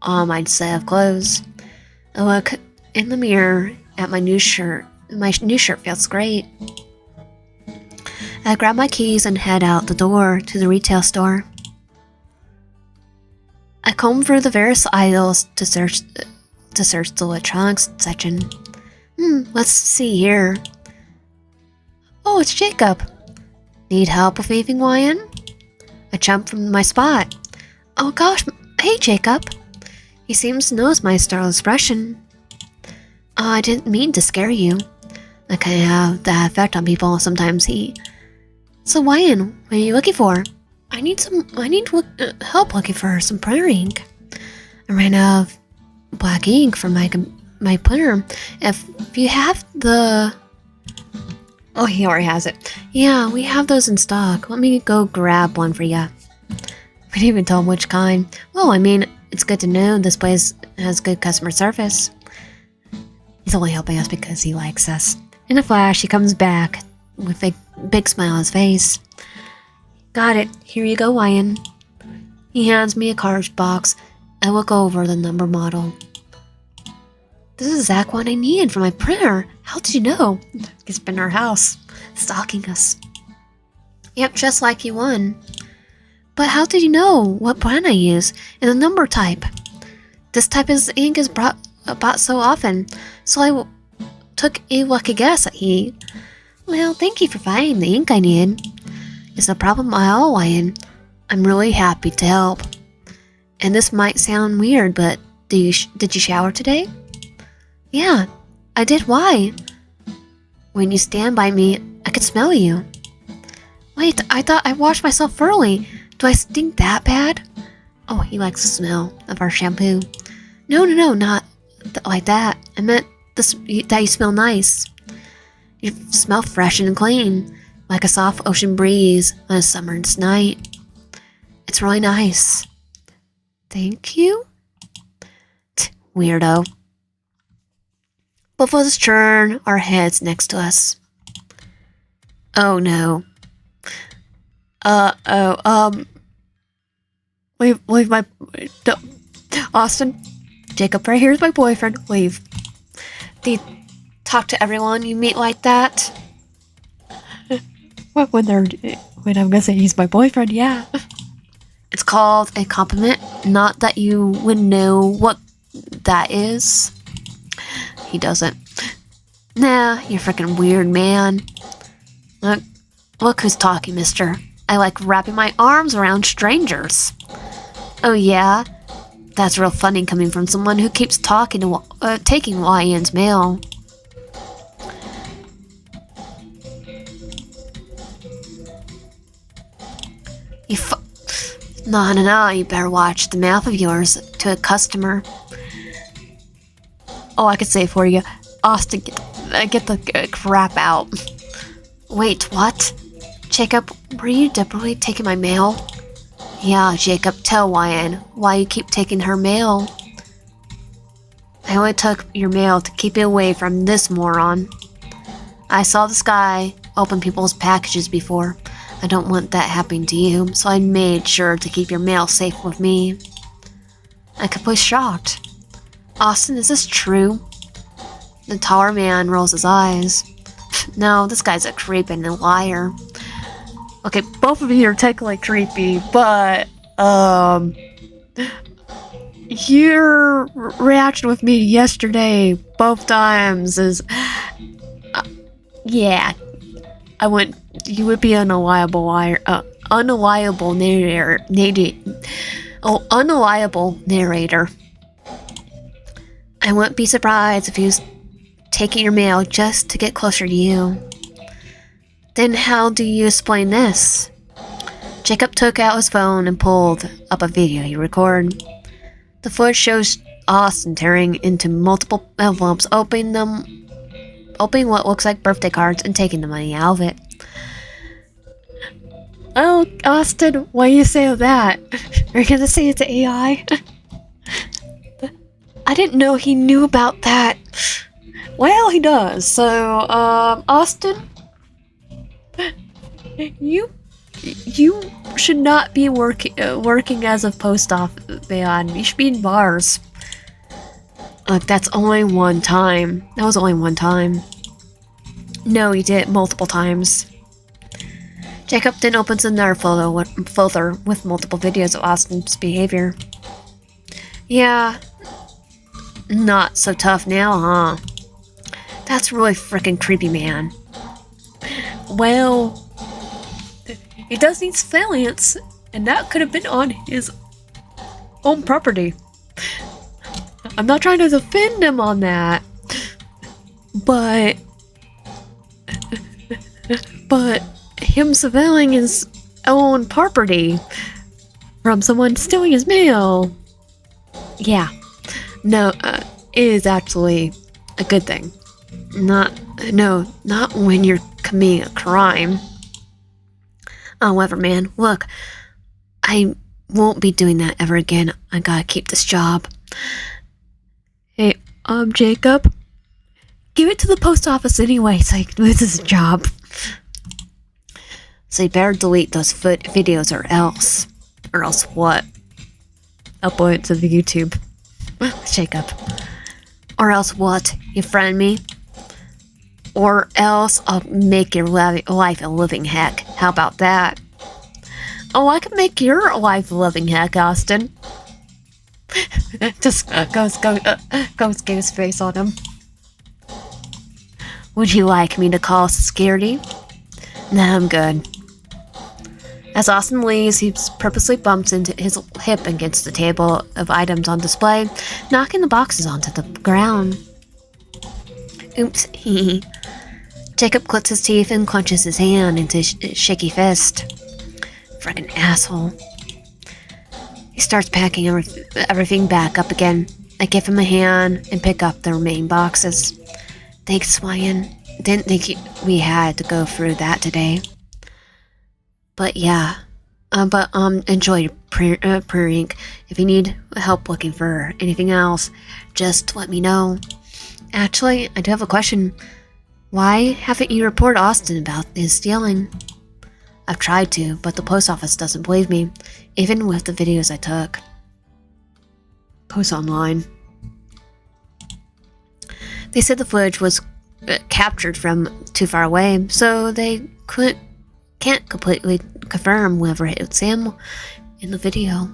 on my set of clothes. I look in the mirror at my new shirt. My new shirt feels great. I grab my keys and head out the door to the retail store. I comb through the various aisles to search the electronics section. Let's see here. Oh, it's Jacob. Need help with anything, Ryan? I jump from my spot. Oh gosh, hey Jacob. He seems to notice my startled expression. I didn't mean to scare you. I kind of have that effect on people sometimes. So Ryan, what are you looking for? I need help looking for some printer ink. I ran out of black ink from my printer. If you have the... Oh, he already has it. Yeah, we have those in stock. Let me go grab one for ya. We didn't even tell him which kind. Well, I mean, it's good to know this place has good customer service. He's only helping us because he likes us. In a flash, he comes back with a big smile on his face. Got it. Here you go, Ryan. He hands me a card box. I look over the number model. This is the exact one I needed for my printer. How did you know? He's been in our house, stalking us. Yep, just like you won. But how did you know what brand I use and the number type? This type of ink is bought so often, so I took a lucky guess at he. Well, thank you for finding the ink I needed. It's no problem at all, Ryan. I'm really happy to help. And this might sound weird, but did you shower today? Yeah, I did. Why? When you stand by me, I could smell you. Wait, I thought I washed myself thoroughly. Do I stink that bad? Oh, he likes the smell of our shampoo. No, not like that. I meant that you smell nice. You smell fresh and clean, like a soft ocean breeze on a summer's night. It's really nice. Thank you? Weirdo. Both of us turn our heads next to us. Oh no. Leave my... Austin, Jacob right here is my boyfriend. Leave. Do you talk to everyone you meet like that? When I'm gonna say he's my boyfriend, yeah. It's called a compliment, not that you would know what that is. He doesn't. Nah, you're freaking weird, man. Look who's talking, mister. I like wrapping my arms around strangers. Oh yeah? That's real funny coming from someone who keeps taking YN's mail. No, you better watch the mouth of yours to a customer. Oh, I could say it for you. Austin, get the crap out. Wait, what? Jacob, were you deliberately taking my mail? Yeah, Jacob, tell YN why you keep taking her mail. I only took your mail to keep it away from this moron. I saw this guy open people's packages before. I don't want that happening to you, so I made sure to keep your mail safe with me. I'm completely shocked. Austin, is this true? The taller man rolls his eyes. No, this guy's a creep and a liar. Okay, both of you are technically creepy, but, your reaction with me yesterday, both times, is, yeah, you would be an unreliable liar, unreliable narrator. I wouldn't be surprised if he was taking your mail just to get closer to you. Then how do you explain this? Jacob took out his phone and pulled up a video he recorded. The footage shows Austin tearing into multiple envelopes, opening what looks like birthday cards and taking the money out of it. Oh, Austin, what do you say of that? Are you gonna say it's AI? I didn't know he knew about that. Well, he does. So, Austin, you should not be working as a post office man. You should be in bars. Look, that's only one time. That was only one time. No, he did it multiple times. Jacob then opens another folder with multiple videos of Austin's behavior. Yeah, not so tough now, huh? That's really freaking creepy, man. Well, he does need surveillance, and that could have been on his own property. I'm not trying to defend him on that, but him surveilling his own property from someone stealing his mail, yeah, no, is actually a good thing. Not when you're committing a crime. However, man, look, I won't be doing that ever again. I gotta keep this job. Hey, Jacob, give it to the post office anyway, so I can lose this job. So you better delete those videos or else. Or else what? Upload it to the YouTube. Jacob. Or else what? You friend me? Or else I'll make your life a living heck. How about that? Oh, I can make your life a living heck, Austin. Just goes get his face on him. Would you like me to call security? Nah, I'm good. As Austin leaves, he purposely bumps into his hip against the table of items on display, knocking the boxes onto the ground. Oops, hee. Jacob clicks his teeth and clenches his hand into his shaky fist. Frickin' asshole. He starts packing everything back up again. I give him a hand and pick up the remaining boxes. Thanks, Ryan. Didn't think we had to go through that today. But yeah. Enjoy your pre-ink. If you need help looking for anything else, just let me know. Actually, I do have a question. Why haven't you reported Austin about his stealing? I've tried to, but the post office doesn't believe me, even with the videos I took. Post online. They said the footage was captured from too far away, so they can't completely confirm whether it was him in the video.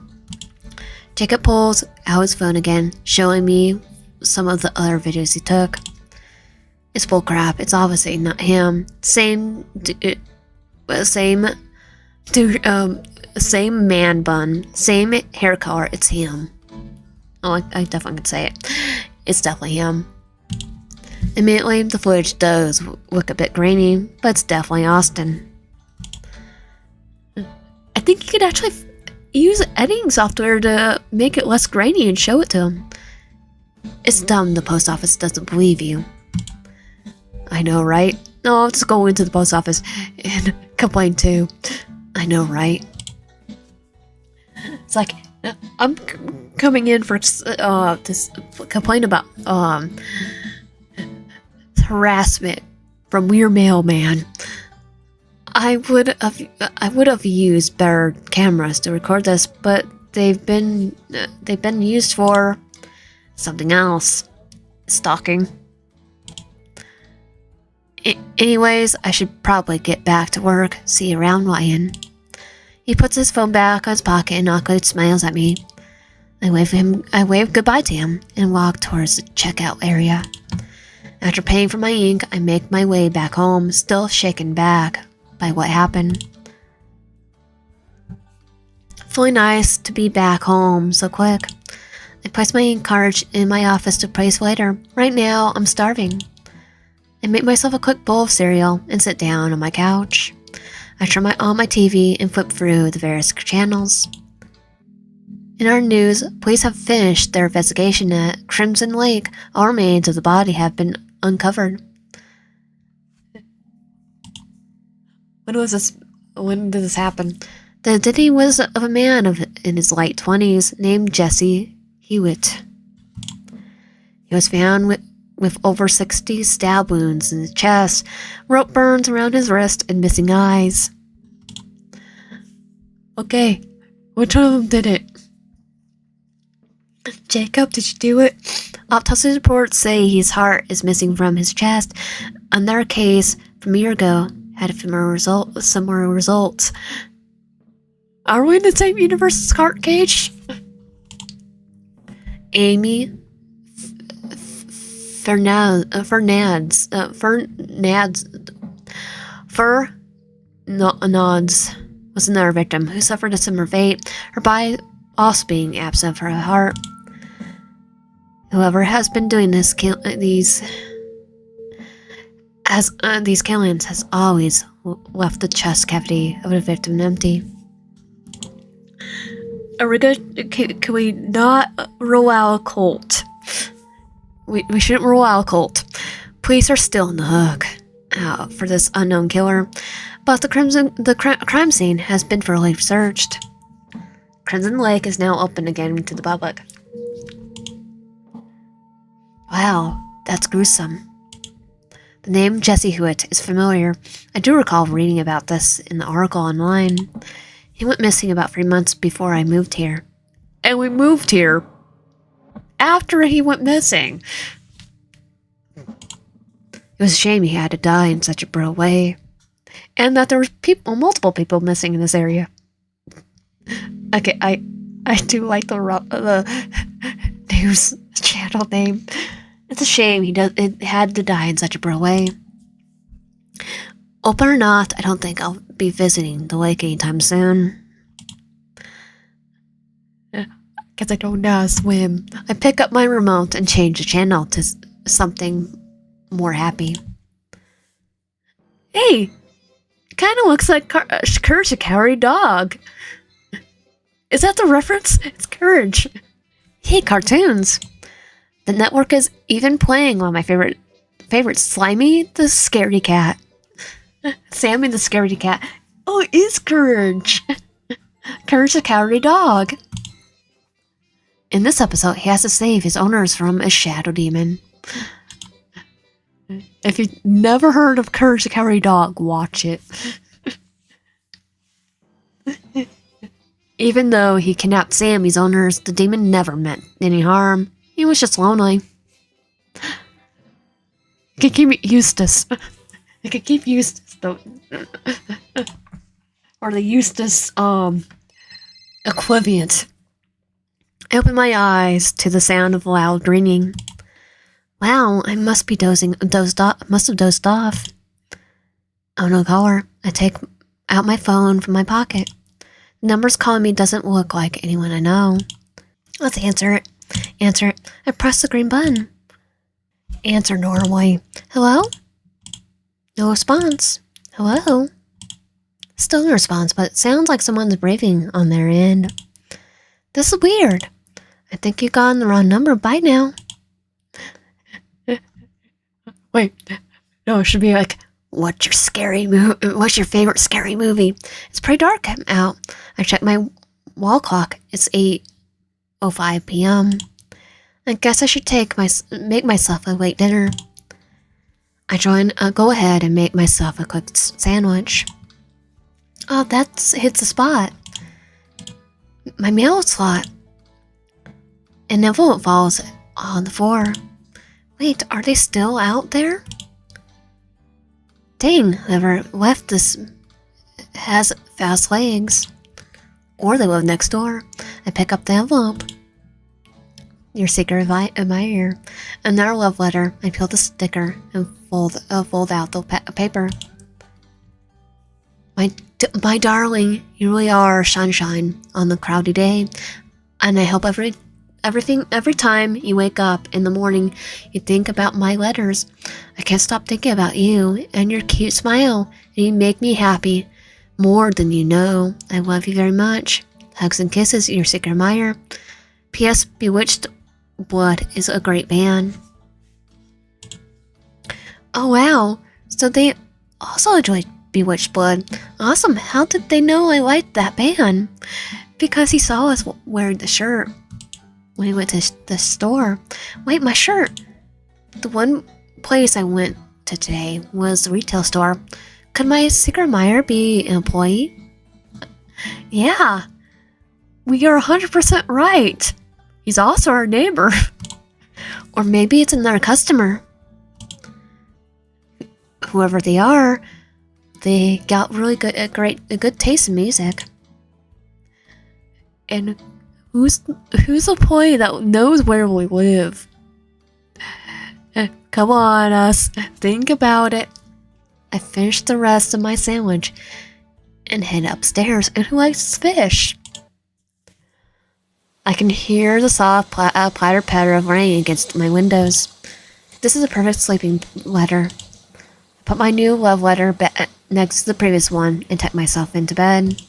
Jacob pulls out his phone again, showing me some of the other videos he took. It's bullcrap. It's obviously not him. Same man bun, same hair color. It's him. Oh, I definitely could say it. It's definitely him. Admittedly, the footage does look a bit grainy, but it's definitely Austin. I think you could actually use editing software to make it less grainy and show it to him. It's dumb the post office doesn't believe you. I know, right? No, I'll just go into the post office and complain too. I know, right? It's like, I'm coming in for this complaint about harassment from your mailman. I would have used better cameras to record this, but they've been used for something else. Stalking. Anyways, I should probably get back to work. See you around, Ryan. He puts his phone back on his pocket and awkwardly smiles at me. I wave goodbye to him and walk towards the checkout area. After paying for my ink, I make my way back home, still shaken back by what happened. Feeling nice to be back home so quick. I place my ink cartridge in my office to place later. Right now, I'm starving. I make myself a quick bowl of cereal and sit down on my couch. I turn on my TV and flip through the various channels. In our news, police have finished their investigation at Crimson Lake. All remains of the body have been uncovered. When did this happen? The identity was of a man in his late 20s named Jesse Hewitt. He was found with over 60 stab wounds in his chest, rope burns around his wrist, and missing eyes. Okay, which one of them did it? Jacob, did you do it? Autopsy reports say his heart is missing from his chest. Another case from a year ago had similar results. Are we in the same universe as Heart Cage? Amy Fernand's was another victim who suffered a similar fate, her body also being absent from her heart. Whoever has been doing these killings has always left the chest cavity of the victim empty. Are we good? Can we not rule out a cult? We shouldn't rule out a cult. Police are still on the hook for this unknown killer, but the crime scene has been thoroughly searched. Crimson Lake is now open again to the public. Wow, that's gruesome. The name Jesse Hewitt is familiar. I do recall reading about this in the article online. He went missing about 3 months before I moved here. And we moved here after he went missing. It was a shame he had to die in such a brutal way. And that there was multiple people missing in this area. Okay, I do like the news channel name. It's a shame it had to die in such a brutal way. Open or not, I don't think I'll be visiting the lake anytime soon. Because I don't know how to swim. I pick up my remote and change the channel to something more happy. Hey! Kind of looks like Courage, a cowardly dog. Is that the reference? It's Courage. Hey, cartoons! The network is even playing one of my favorite favorite, Slimy the scaredy cat. Sammy the scaredy cat. Oh, it is Courage. Courage the cowardly dog. In this episode, he has to save his owners from a shadow demon. If you've never heard of Courage the Cowardly Dog, watch it. Even though he kidnapped Sammy's owners, the demon never meant any harm. He was just lonely. You can keep Eustace. You can keep Eustace, though. Or the Eustace, equivalent. I opened my eyes to the sound of loud ringing. Wow, I must have dozed off. Oh no, caller. I take out my phone from my pocket. The number's calling me doesn't look like anyone I know. Let's answer it. Answer it. I press the green button. Answer normally. Hello? No response. Hello? Still no response, but it sounds like someone's breathing on their end. This is weird. I think you got on the wrong number. Bye now. Wait, no, it should be like, what's your favorite scary movie? It's pretty dark out. I checked my wall clock. It's 8:05 p.m. I guess I should make myself a late dinner. Go ahead and make myself a quick sandwich. Oh, hits the spot. My mail slot. An envelope falls on the floor. Wait, are they still out there? Dang, whoever left this has fast legs. Or they live next door. I pick up the envelope. Your secret admirer. Another love letter. I peel the sticker and fold out the paper. My darling, you really are sunshine on the cloudy day. And I hope every time you wake up in the morning, you think about my letters. I can't stop thinking about you and your cute smile, and you make me happy more than you know. I love you very much. Hugs and kisses, your secret admirer. P.S. Bewitched Blood is a great band. Oh wow, so they also enjoyed Bewitched Blood. Awesome, how did they know I liked that band? Because he saw us wearing the shirt when he went to the store. Wait, my shirt! The one place I went to today was the retail store. Could my secret admirer be an employee? Yeah, we are 100% right. He's also our neighbor. Or maybe it's another customer. Whoever they are, they got really a good taste in music. And who's the employee that knows where we live? Come on, us. Think about it. I finished the rest of my sandwich and head upstairs. And who likes fish? I can hear the soft patter of rain against my windows. This is a perfect sleeping letter. I put my new love letter next to the previous one and tuck myself into bed.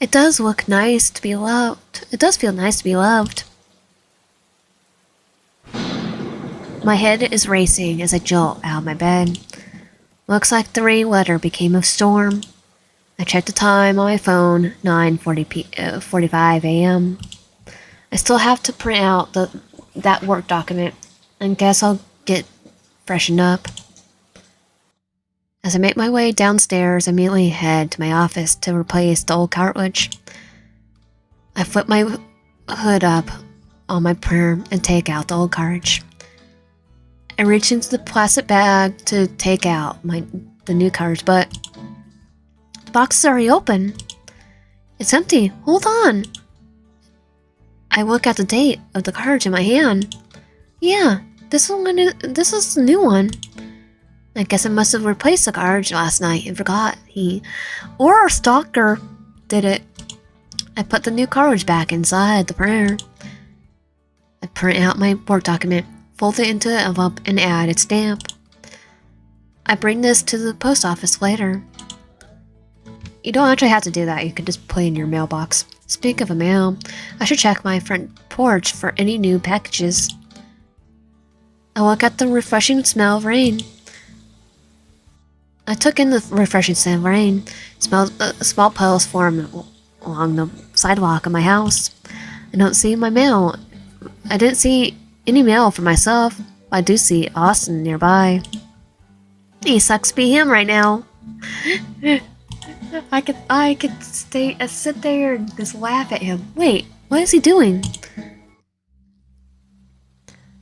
It does look nice to be loved. It does feel nice to be loved. My head is racing as I jolt out of my bed. Looks like the rain letter became a storm. I checked the time on my phone, 9:45 a.m. I still have to print out that work document, and guess I'll get freshened up. As I make my way downstairs, I immediately head to my office to replace the old cartridge. I flip my hood up on my printer and take out the old cartridge. I reach into the plastic bag to take out the new cartridge, but the box is already open. It's empty. Hold on. I look at the date of the cartridge in my hand. Yeah, this is the new one. I guess I must have replaced the cartridge last night and forgot. Or our stalker did it. I put the new cartridge back inside the printer. I print out my work document, fold it into an envelope, and add its stamp. I bring this to the post office later. You don't actually have to do that. You can just put it in your mailbox. Speak of a mail, I should check my front porch for any new packages. I look at the refreshing smell of rain. I took in the refreshing scent of rain. Small puddles form along the sidewalk of my house. I don't see my mail. I didn't see any mail for myself. I do see Austin nearby. He sucks to be him right now. I could sit there and just laugh at him. Wait, what is he doing?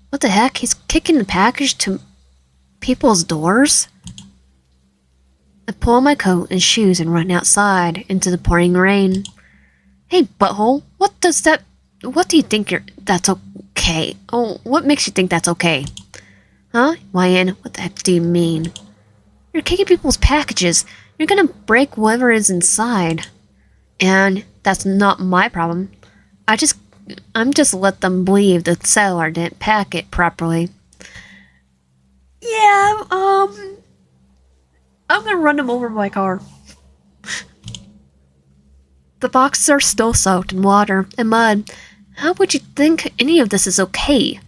What the heck? He's kicking the package to people's doors? I pull on my coat and shoes and run outside into the pouring rain. Hey, butthole, what do you think that's okay? Oh, what makes you think that's okay? Huh? Ryan, what the heck do you mean? You're kicking people's packages. You're gonna break whatever is inside. And that's not my problem. I'm just let them believe the seller didn't pack it properly. Yeah, I'm gonna run them over my car. The boxes are still soaked in water and mud. How would you think any of this is okay?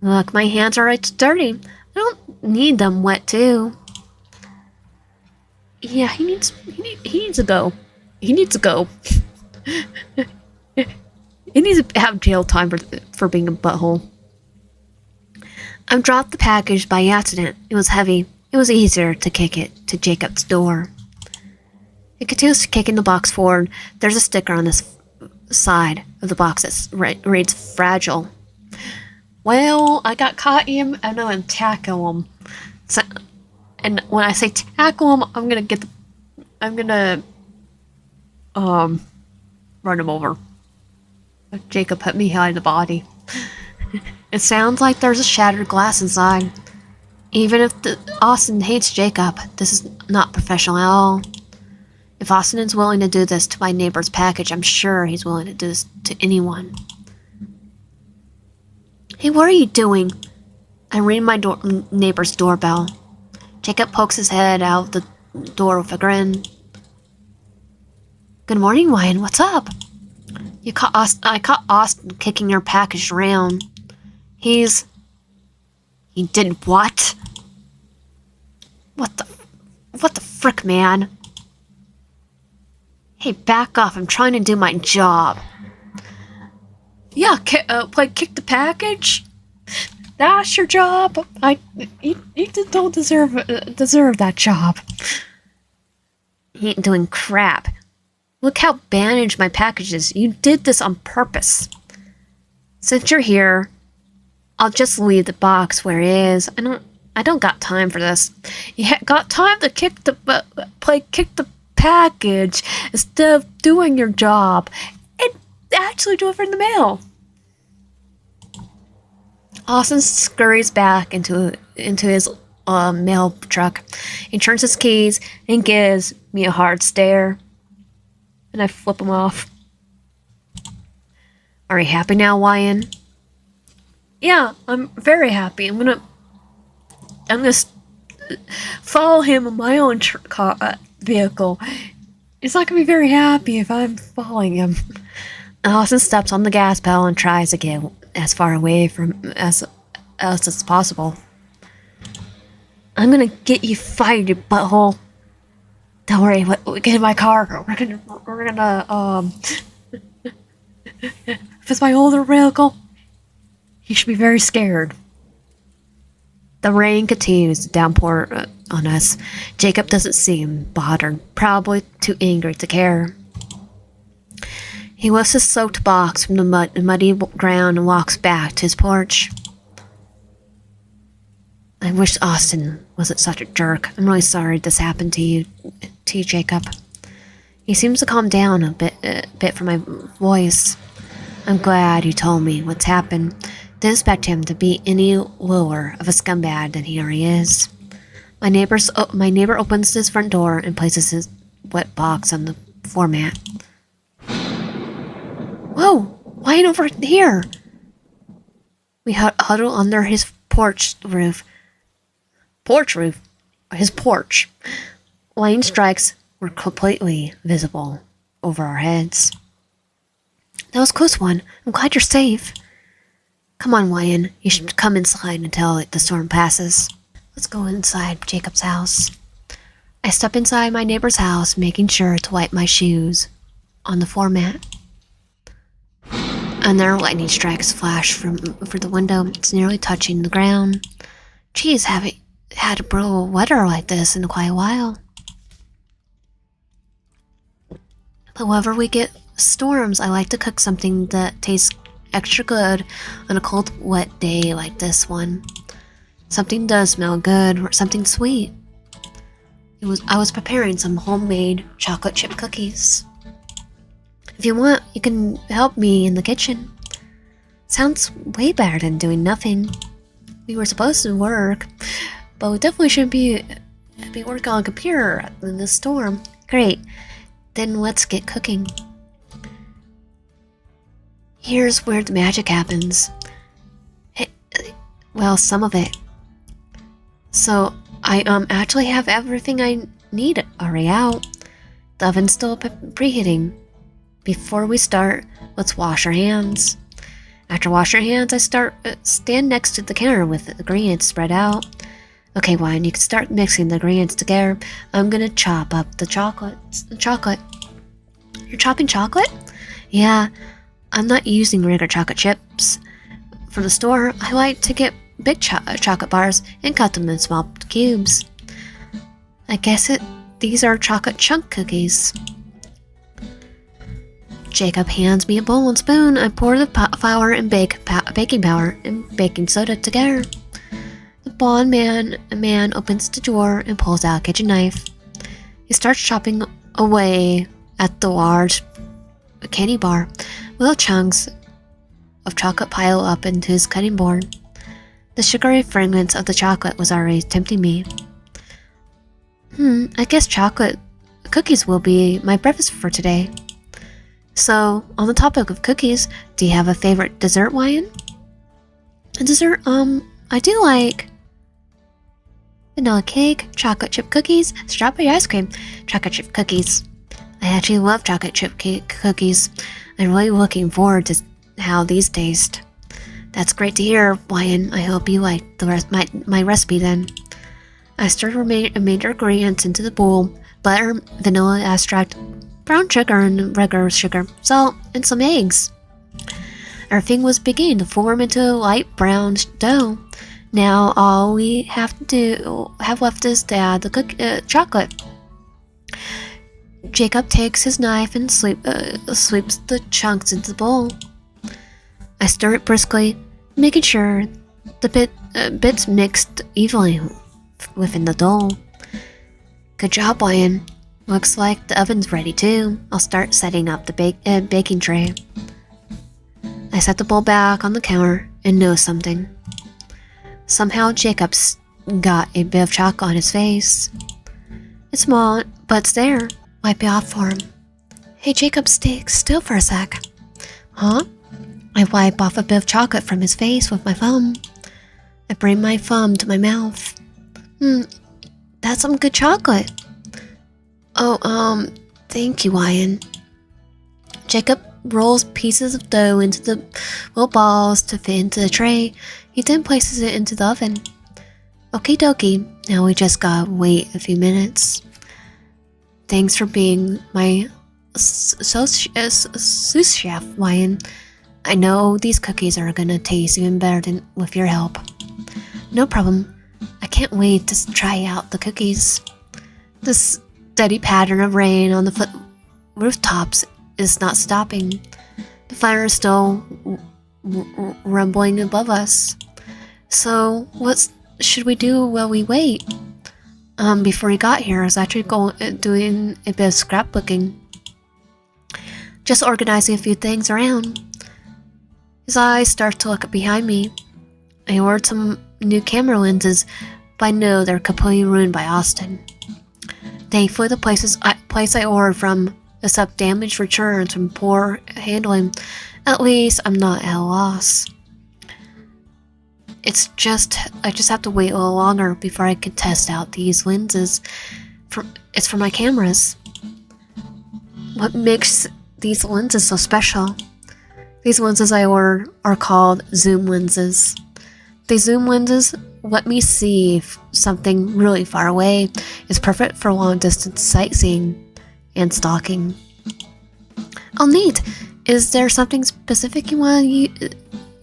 Look, my hands are right dirty. I don't need them wet too. Yeah, he needs to go. He needs to go. He needs to have jail time for being a butthole. I dropped the package by accident. It was heavy. It was easier to kick it to Jacob's door. It continues kicking the box forward. There's a sticker on this side of the box that reads fragile. Well, I got caught him. I'm gonna tackle him. So, and when I say tackle him, I'm gonna run him over. Jacob put me behind the body. It sounds like there's a shattered glass inside. Even if Austin hates Jacob, this is not professional at all. If Austin is willing to do this to my neighbor's package, I'm sure he's willing to do this to anyone. Hey, what are you doing? I ring my neighbor's doorbell. Jacob pokes his head out the door with a grin. Good morning, Ryan. What's up? I caught Austin kicking your package around. He did what? What the frick, man? Hey, back off. I'm trying to do my job. Yeah, kick the package? That's your job? You don't deserve that job. He ain't doing crap. Look how bandaged my package is. You did this on purpose. Since you're here, I'll just leave the box where it is. I don't got time for this. You got time to kick the package instead of doing your job and actually deliver in the mail. Austin scurries back into his mail truck. He turns his keys and gives me a hard stare. And I flip him off. Are you happy now, Ryan? Yeah, I'm very happy. I'm gonna follow him in my own vehicle. He's not gonna be very happy if I'm following him. Austin steps on the gas pedal and tries to get as far away from as possible. I'm gonna get you fired, you butthole. Don't worry, get in my car. We're gonna if it's my older vehicle, you should be very scared. The rain continues to downpour on us. Jacob doesn't seem bothered, probably too angry to care. He lifts his soaked box from the muddy ground and walks back to his porch. I wish Austin wasn't such a jerk. I'm really sorry this happened to you, Jacob. He seems to calm down a bit from my voice. I'm glad you told me what's happened. Didn't expect him to be any lower of a scumbag than he already is. My neighbor opens his front door and places his wet box on the floor mat. Whoa! Lying over here! We huddle under his roof. His porch. Lightning strikes were completely visible over our heads. That was a close one. I'm glad you're safe. Come on, Wyan. You should come inside until the storm passes. Let's go inside Jacob's house. I step inside my neighbor's house, making sure to wipe my shoes on the floor mat. Another lightning strikes flash from the window. It's nearly touching the ground. Geez, haven't had a brutal weather like this in quite a while. But whenever we get storms, I like to cook something that tastes extra good on a cold, wet day like this one. Something does smell good, or something sweet. I was preparing some homemade chocolate chip cookies. If you want, you can help me in the kitchen. Sounds way better than doing nothing. We were supposed to work, but we definitely shouldn't be working on a computer in this storm. Great, then let's get cooking. Here's where the magic happens. Well, some of it. So, I actually have everything I need already out. The oven's still preheating. Before we start, let's wash our hands. After washing our hands, I stand next to the counter with the ingredients spread out. Okay, Wyan, you can start mixing the ingredients together. I'm gonna chop up the chocolate. You're chopping chocolate? Yeah, I'm not using regular chocolate chips from the store. I like to get big chocolate bars and cut them in small cubes. I guess these are chocolate chunk cookies. Jacob hands me a bowl and spoon. I pour the flour and baking powder and baking soda together. The blond man opens the drawer and pulls out a kitchen knife. He starts chopping away at the large candy bar. Little chunks of chocolate pile up into his cutting board. The sugary fragrance of the chocolate was already tempting me. I guess chocolate cookies will be my breakfast for today. So, on the topic of cookies, do you have a favorite dessert, Wyan? A dessert, I do like vanilla cake, chocolate chip cookies, strawberry ice cream, chocolate chip cookies. I actually love chocolate chip cookies. I'm really looking forward to how these taste. That's great to hear, Wyan. I hope you like the rest my recipe then. I stirred remainder ingredients into the bowl: butter, vanilla extract, brown sugar and regular sugar, salt, and some eggs. Everything was beginning to form into a light brown dough. Now all we have left is to add the chocolate. Jacob takes his knife and sweeps the chunks into the bowl. I stir it briskly, making sure the bits mixed evenly within the dough. Good job, Wyan. Looks like the oven's ready too. I'll start setting up the baking tray. I set the bowl back on the counter and noticed something. Somehow Jacob's got a bit of chalk on his face. It's small, but it's there. Wipe it off for him. Hey Jacob, stay still for a sec. Huh? I wipe off a bit of chocolate from his face with my thumb. I bring my thumb to my mouth. That's some good chocolate. Oh, thank you, Wyan. Jacob rolls pieces of dough into the little balls to fit into the tray. He then places it into the oven. Okie dokie, now we just gotta wait a few minutes. Thanks for being my sous chef, Wyan. I know these cookies are gonna taste even better with your help. No problem. I can't wait to try out the cookies. This steady pattern of rain on the rooftops is not stopping. The fire is still rumbling above us. So what should we do while we wait? Before he got here, I was actually doing a bit of scrapbooking. Just organizing a few things around. His eyes start to look behind me. I ordered some new camera lenses, but I know they're completely ruined by Austin. Thankfully, the place I ordered from accept damaged returns from poor handling. At least I'm not at a loss. I just have to wait a little longer before I can test out these lenses. It's for my cameras. What makes these lenses so special? These lenses I ordered are called zoom lenses. These zoom lenses let me see if something really far away is perfect for long distance sightseeing and stalking. Oh, neat! Is there something specific you want to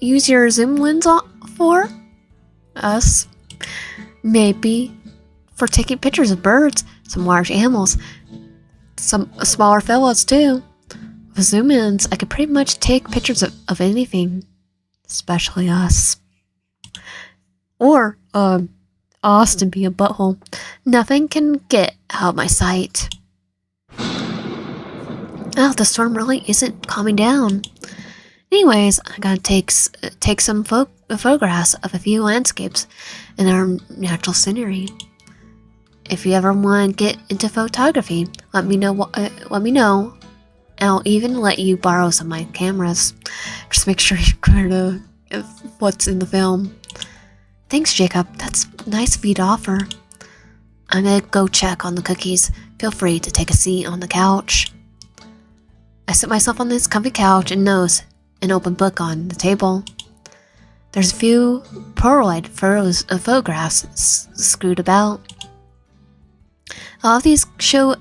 use your zoom lens for? Us? Maybe for taking pictures of birds, some large animals, some smaller fellows too. With zoom ins, I could pretty much take pictures of anything, especially us. Or, us to be a butthole. Nothing can get out of my sight. Oh, the storm really isn't calming down. Anyways, I gotta take some photographs of a few landscapes and our natural scenery. If you ever want to get into photography, let me know. And I'll even let you borrow some of my cameras. Just make sure you're clear to what's in the film. Thanks, Jacob. That's nice of you to offer. I'm gonna go check on the cookies. Feel free to take a seat on the couch. I sit myself on this comfy couch and nose an open book on the table. There's a few Polaroid photographs screwed about. All of these show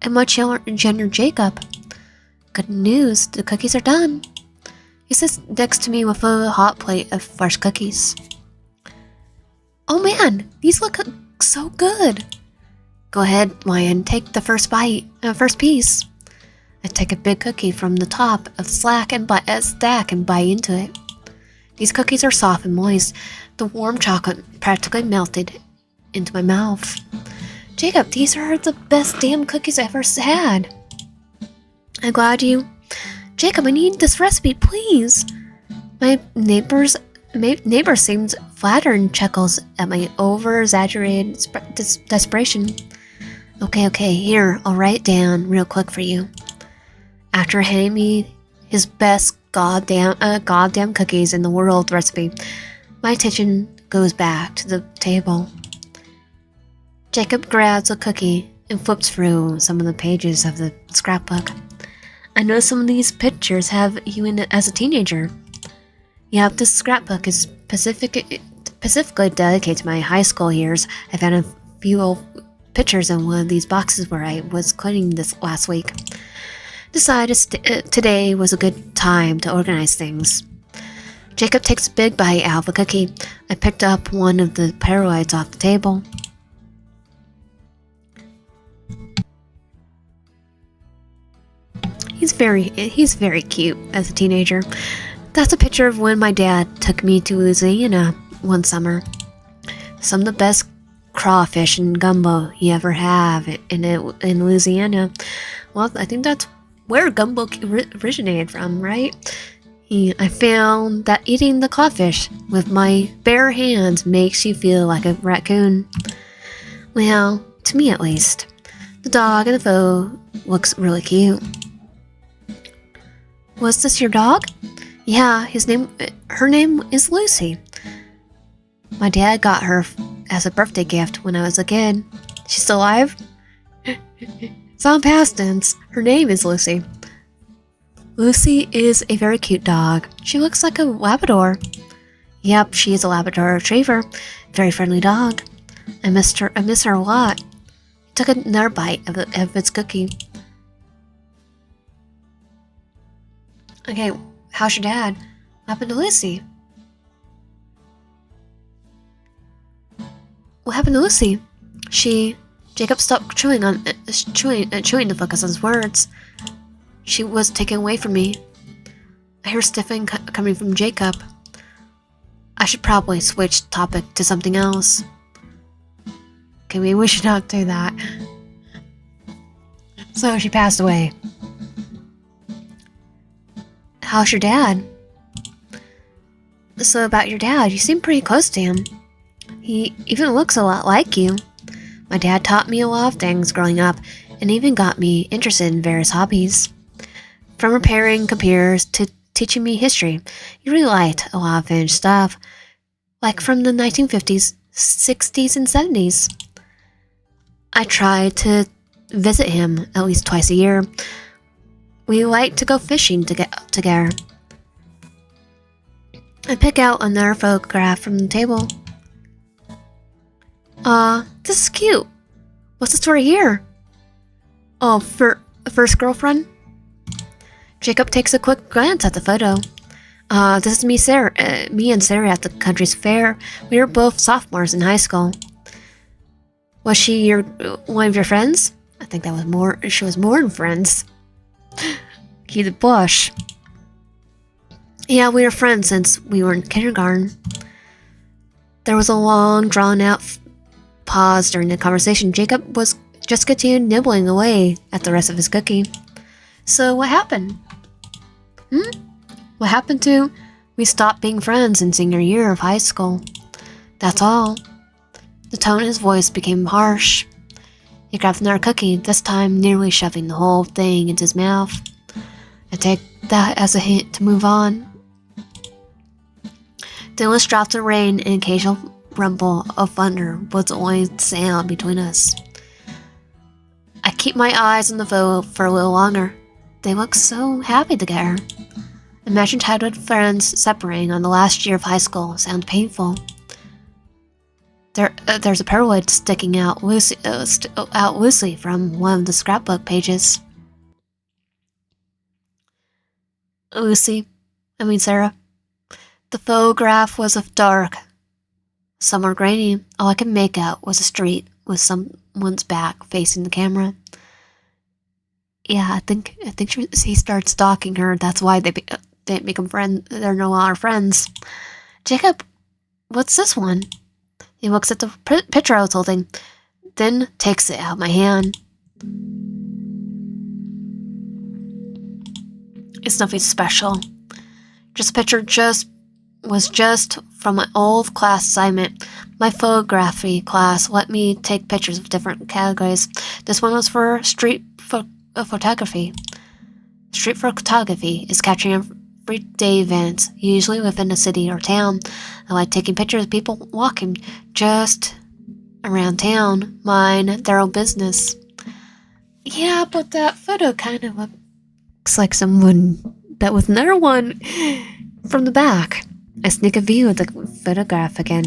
a much younger Jacob. Good news, the cookies are done. He sits next to me with a hot plate of fresh cookies. Oh man, these look so good. Go ahead, Lion, take the first piece. I take a big cookie from the top of the stack and bite into it. These cookies are soft and moist. The warm chocolate practically melted into my mouth. Jacob, these are the best damn cookies I ever had. I'm glad you... Jacob, I need this recipe, please. My neighbor seems flattered and chuckles at my over-exaggerated desperation. Okay, here, I'll write it down real quick for you. After handing me his best goddamn cookies in the world recipe, my attention goes back to the table. Jacob grabs a cookie and flips through some of the pages of the scrapbook. I know some of these pictures have you in it as a teenager. Yeah, this scrapbook is specifically dedicated to my high school years. I found a few old pictures in one of these boxes where I was cleaning this last week. Decided today was a good time to organize things. Jacob takes a big bite out of a cookie. I picked up one of the Polaroids off the table. He's very cute as a teenager. That's a picture of when my dad took me to Louisiana one summer. Some of the best crawfish and gumbo you ever have in Louisiana. Well, I think that's where gumbo originated from, right? I found that eating the crawfish with my bare hands makes you feel like a raccoon. Well, to me at least. The dog in the photo looks really cute. Was this your dog? Yeah, her name is Lucy. My dad got her as a birthday gift when I was a kid. She's still alive? It's on past tense. Her name is Lucy. Lucy is a very cute dog. She looks like a Labrador. Yep, she is a Labrador Retriever. Very friendly dog. I miss her a lot. He took another bite of its cookie. Okay, how's your dad? What happened to Lucy? What happened to Lucy? Jacob stopped chewing to focus on his words. She was taken away from me. I hear sniffing coming from Jacob. I should probably switch topic to something else. Okay, maybe we should not do that. So she passed away. How's your dad? So about your dad, you seem pretty close to him. He even looks a lot like you. My dad taught me a lot of things growing up and even got me interested in various hobbies. From repairing computers to teaching me history, he really liked a lot of vintage stuff, like from the 1950s, 60s, and 70s. I try to visit him at least twice a year. We like to go fishing together. I pick out another photograph from the table. This is cute. What's the story here? Oh, first girlfriend? Jacob takes a quick glance at the photo. This is me and Sarah at the country's fair. We were both sophomores in high school. Was she one of your friends? I think she was more than friends. He the blush. Yeah, we were friends since we were in kindergarten. There was a long, drawn-out pause during the conversation. Jacob was just continued nibbling away at the rest of his cookie. So what happened? What happened to... We stopped being friends in senior year of high school. That's all. The tone in his voice became harsh. He grabbed another cookie, this time nearly shoving the whole thing into his mouth. I take that as a hint to move on. The endless drops of rain and occasional rumble of thunder was the only sound between us. I keep my eyes on the photo for a little longer. They look so happy together. Imagine childhood friends separating on the last year of high school. Sounds painful. There's a Polaroid sticking out loosely from one of the scrapbook pages. Sarah. The photograph was of dark, somewhere grainy. All I could make out was a street with someone's back facing the camera. Yeah, I think he started stalking her. That's why they become friends. They're no longer friends. Jacob, what's this one? He looks at the picture I was holding, then takes it out of my hand. It's nothing special. This picture was just from my old class assignment. My photography class let me take pictures of different categories. This one was for street photography. Street photography is capturing everyday events, usually within a city or town. I like taking pictures of people walking just around town, mind their own business. Yeah, but that photo kind of looks like someone that was another one from the back. I sneak a view of the photograph again.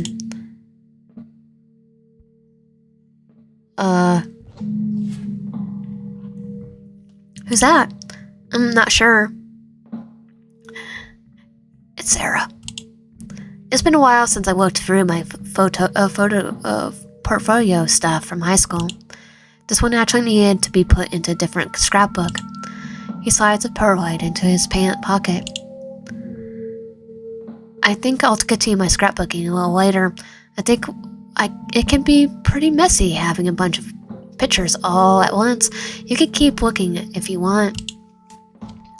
Who's that? I'm not sure. It's Sarah. It's been a while since I looked through my portfolio stuff from high school. This one actually needed to be put into a different scrapbook. He slides a Polaroid into his pant pocket. I think I'll continue my scrapbooking a little later. It can be pretty messy having a bunch of pictures all at once. You can keep looking if you want.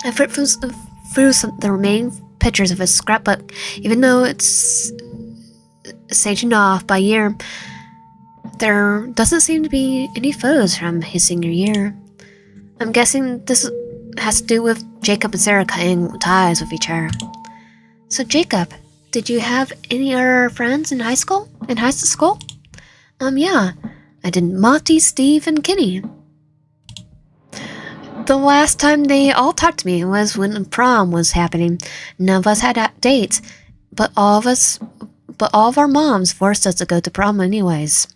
I flipped through the remaining pictures of his scrapbook, even though it's sanctioned off by year. There doesn't seem to be any photos from his senior year. I'm guessing this has to do with Jacob and Sarah cutting ties with each other. So Jacob, did you have any other friends in high school? Yeah. I did Monty, Steve, and Kenny. The last time they all talked to me was when prom was happening. None of us had dates, but all of our moms forced us to go to prom anyways.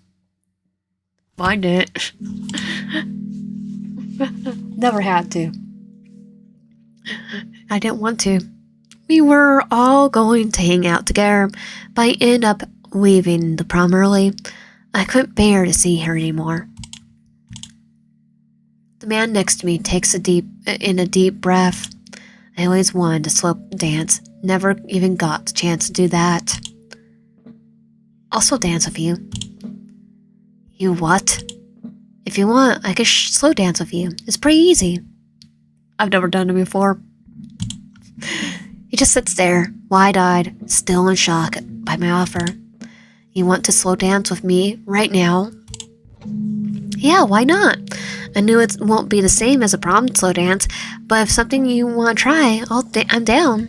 Find it. Never had to. I didn't want to. We were all going to hang out together, but I ended up leaving the prom early. I couldn't bear to see her anymore. The man next to me takes a deep breath. I always wanted to slow dance, never even got the chance to do that. I'll slow dance with you. You what? If you want, I could slow dance with you. It's pretty easy. I've never done it before. He just sits there, wide-eyed, still in shock by my offer. You want to slow dance with me right now? Yeah, why not? I knew it won't be the same as a prom slow dance, but if something you want to try, I'm down.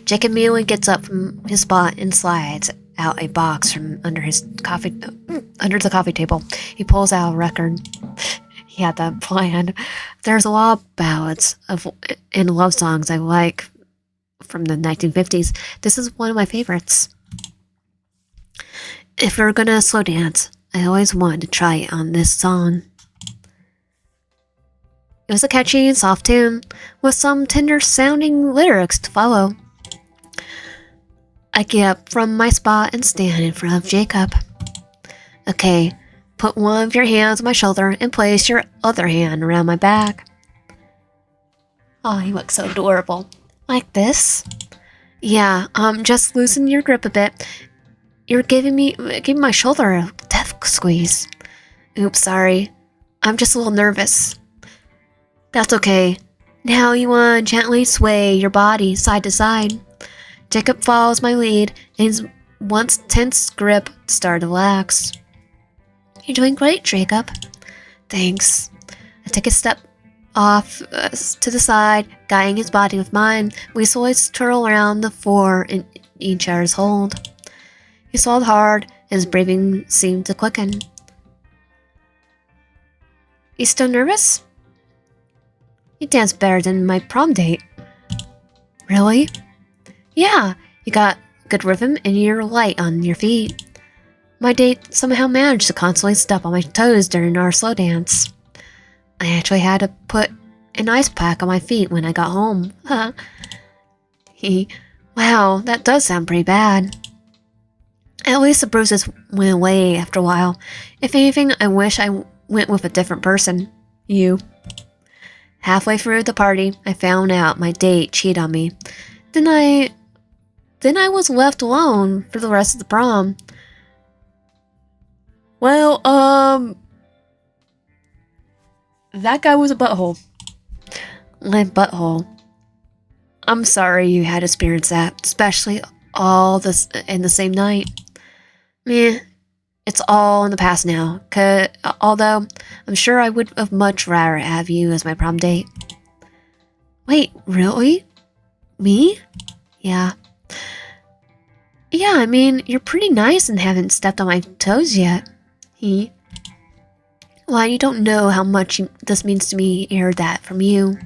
Jake immediately gets up from his spot and slides out a box from under the coffee table. He pulls out a record. He had that planned. There's a lot of ballads and love songs I like from the 1950s. This is one of my favorites. If we're gonna slow dance, I always wanted to try it on this song. It was a catchy and soft tune, with some tender-sounding lyrics to follow. I get up from my spot and stand in front of Jacob. Okay, put one of your hands on my shoulder and place your other hand around my back. Oh, you look so adorable. Like this? Yeah, just loosen your grip a bit. You're giving my shoulder a death squeeze. Oops, sorry. I'm just a little nervous. That's okay. Now you want to gently sway your body side to side. Jacob follows my lead, and his once tense grip started to relax. You're doing great, Jacob. Thanks. I take a step off to the side, guiding his body with mine. We slowly twirl around the floor in each other's hold. He swallowed hard, and his breathing seemed to quicken. You still nervous? You danced better than my prom date. Really? Yeah, you got good rhythm and you're light on your feet. My date somehow managed to constantly step on my toes during our slow dance. I actually had to put an ice pack on my feet when I got home. Wow, that does sound pretty bad. At least the bruises went away after a while. If anything, I wish I went with a different person. You. Halfway through the party, I found out my date cheated on me. Then I was left alone for the rest of the prom. Well, that guy was a butthole. Limp butthole. I'm sorry you had to experience that, especially all this in the same night. Meh. It's all in the past now, although I'm sure I would have much rather have you as my prom date. Wait, really? Me? Yeah. Yeah, I mean, you're pretty nice and haven't stepped on my toes yet. Why, you don't know how much this means to me to hear that from you.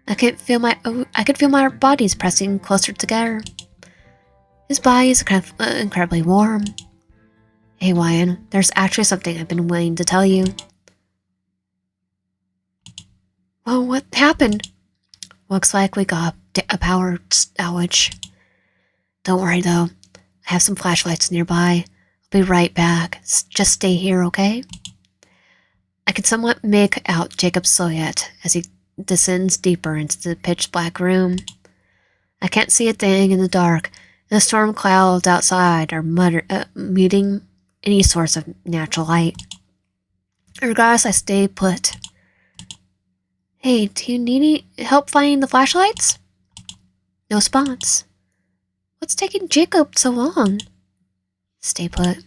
I could feel my bodies pressing closer together. His body is incredibly warm. Hey, Ryan, there's actually something I've been waiting to tell you. Well, what happened? Looks like we got a power outage. Don't worry, though. I have some flashlights nearby. I'll be right back. Just stay here, okay? I can somewhat make out Jacob's silhouette as he descends deeper into the pitch-black room. I can't see a thing in the dark, and the storm clouds outside are muting any source of natural light. Regardless, I stay put. Hey, do you need any help finding the flashlights? No response. What's taking Jacob so long? Stay put.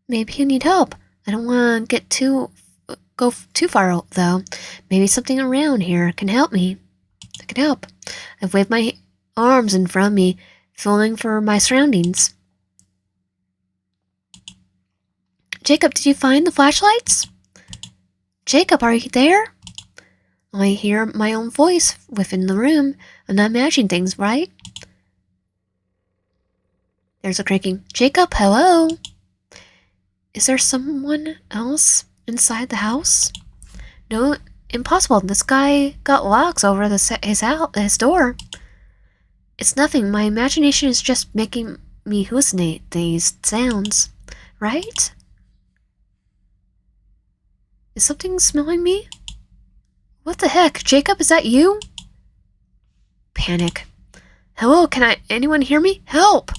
Maybe you need help. I don't want to go too far, though. Maybe something around here can help me. I can help. I've waved my arms in front of me, feeling for my surroundings. Jacob, did you find the flashlights? Jacob, are you there? I hear my own voice within the room. I'm not imagining things, right? There's a creaking. Jacob, hello? Is there someone else inside the house? No, impossible. This guy got locks over his door. It's nothing. My imagination is just making me hallucinate these sounds, right? Is something smelling me? What the heck? Jacob, is that you? Panic. Hello, anyone hear me? Help!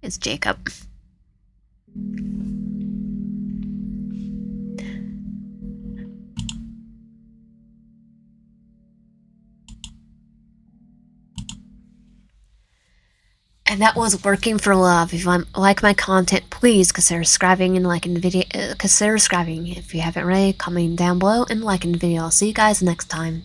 It's Jacob. And that was Working for Love. If you like my content, please consider subscribing and liking the video. Consider subscribing if you haven't already. Comment down below and liking the video. I'll see you guys next time.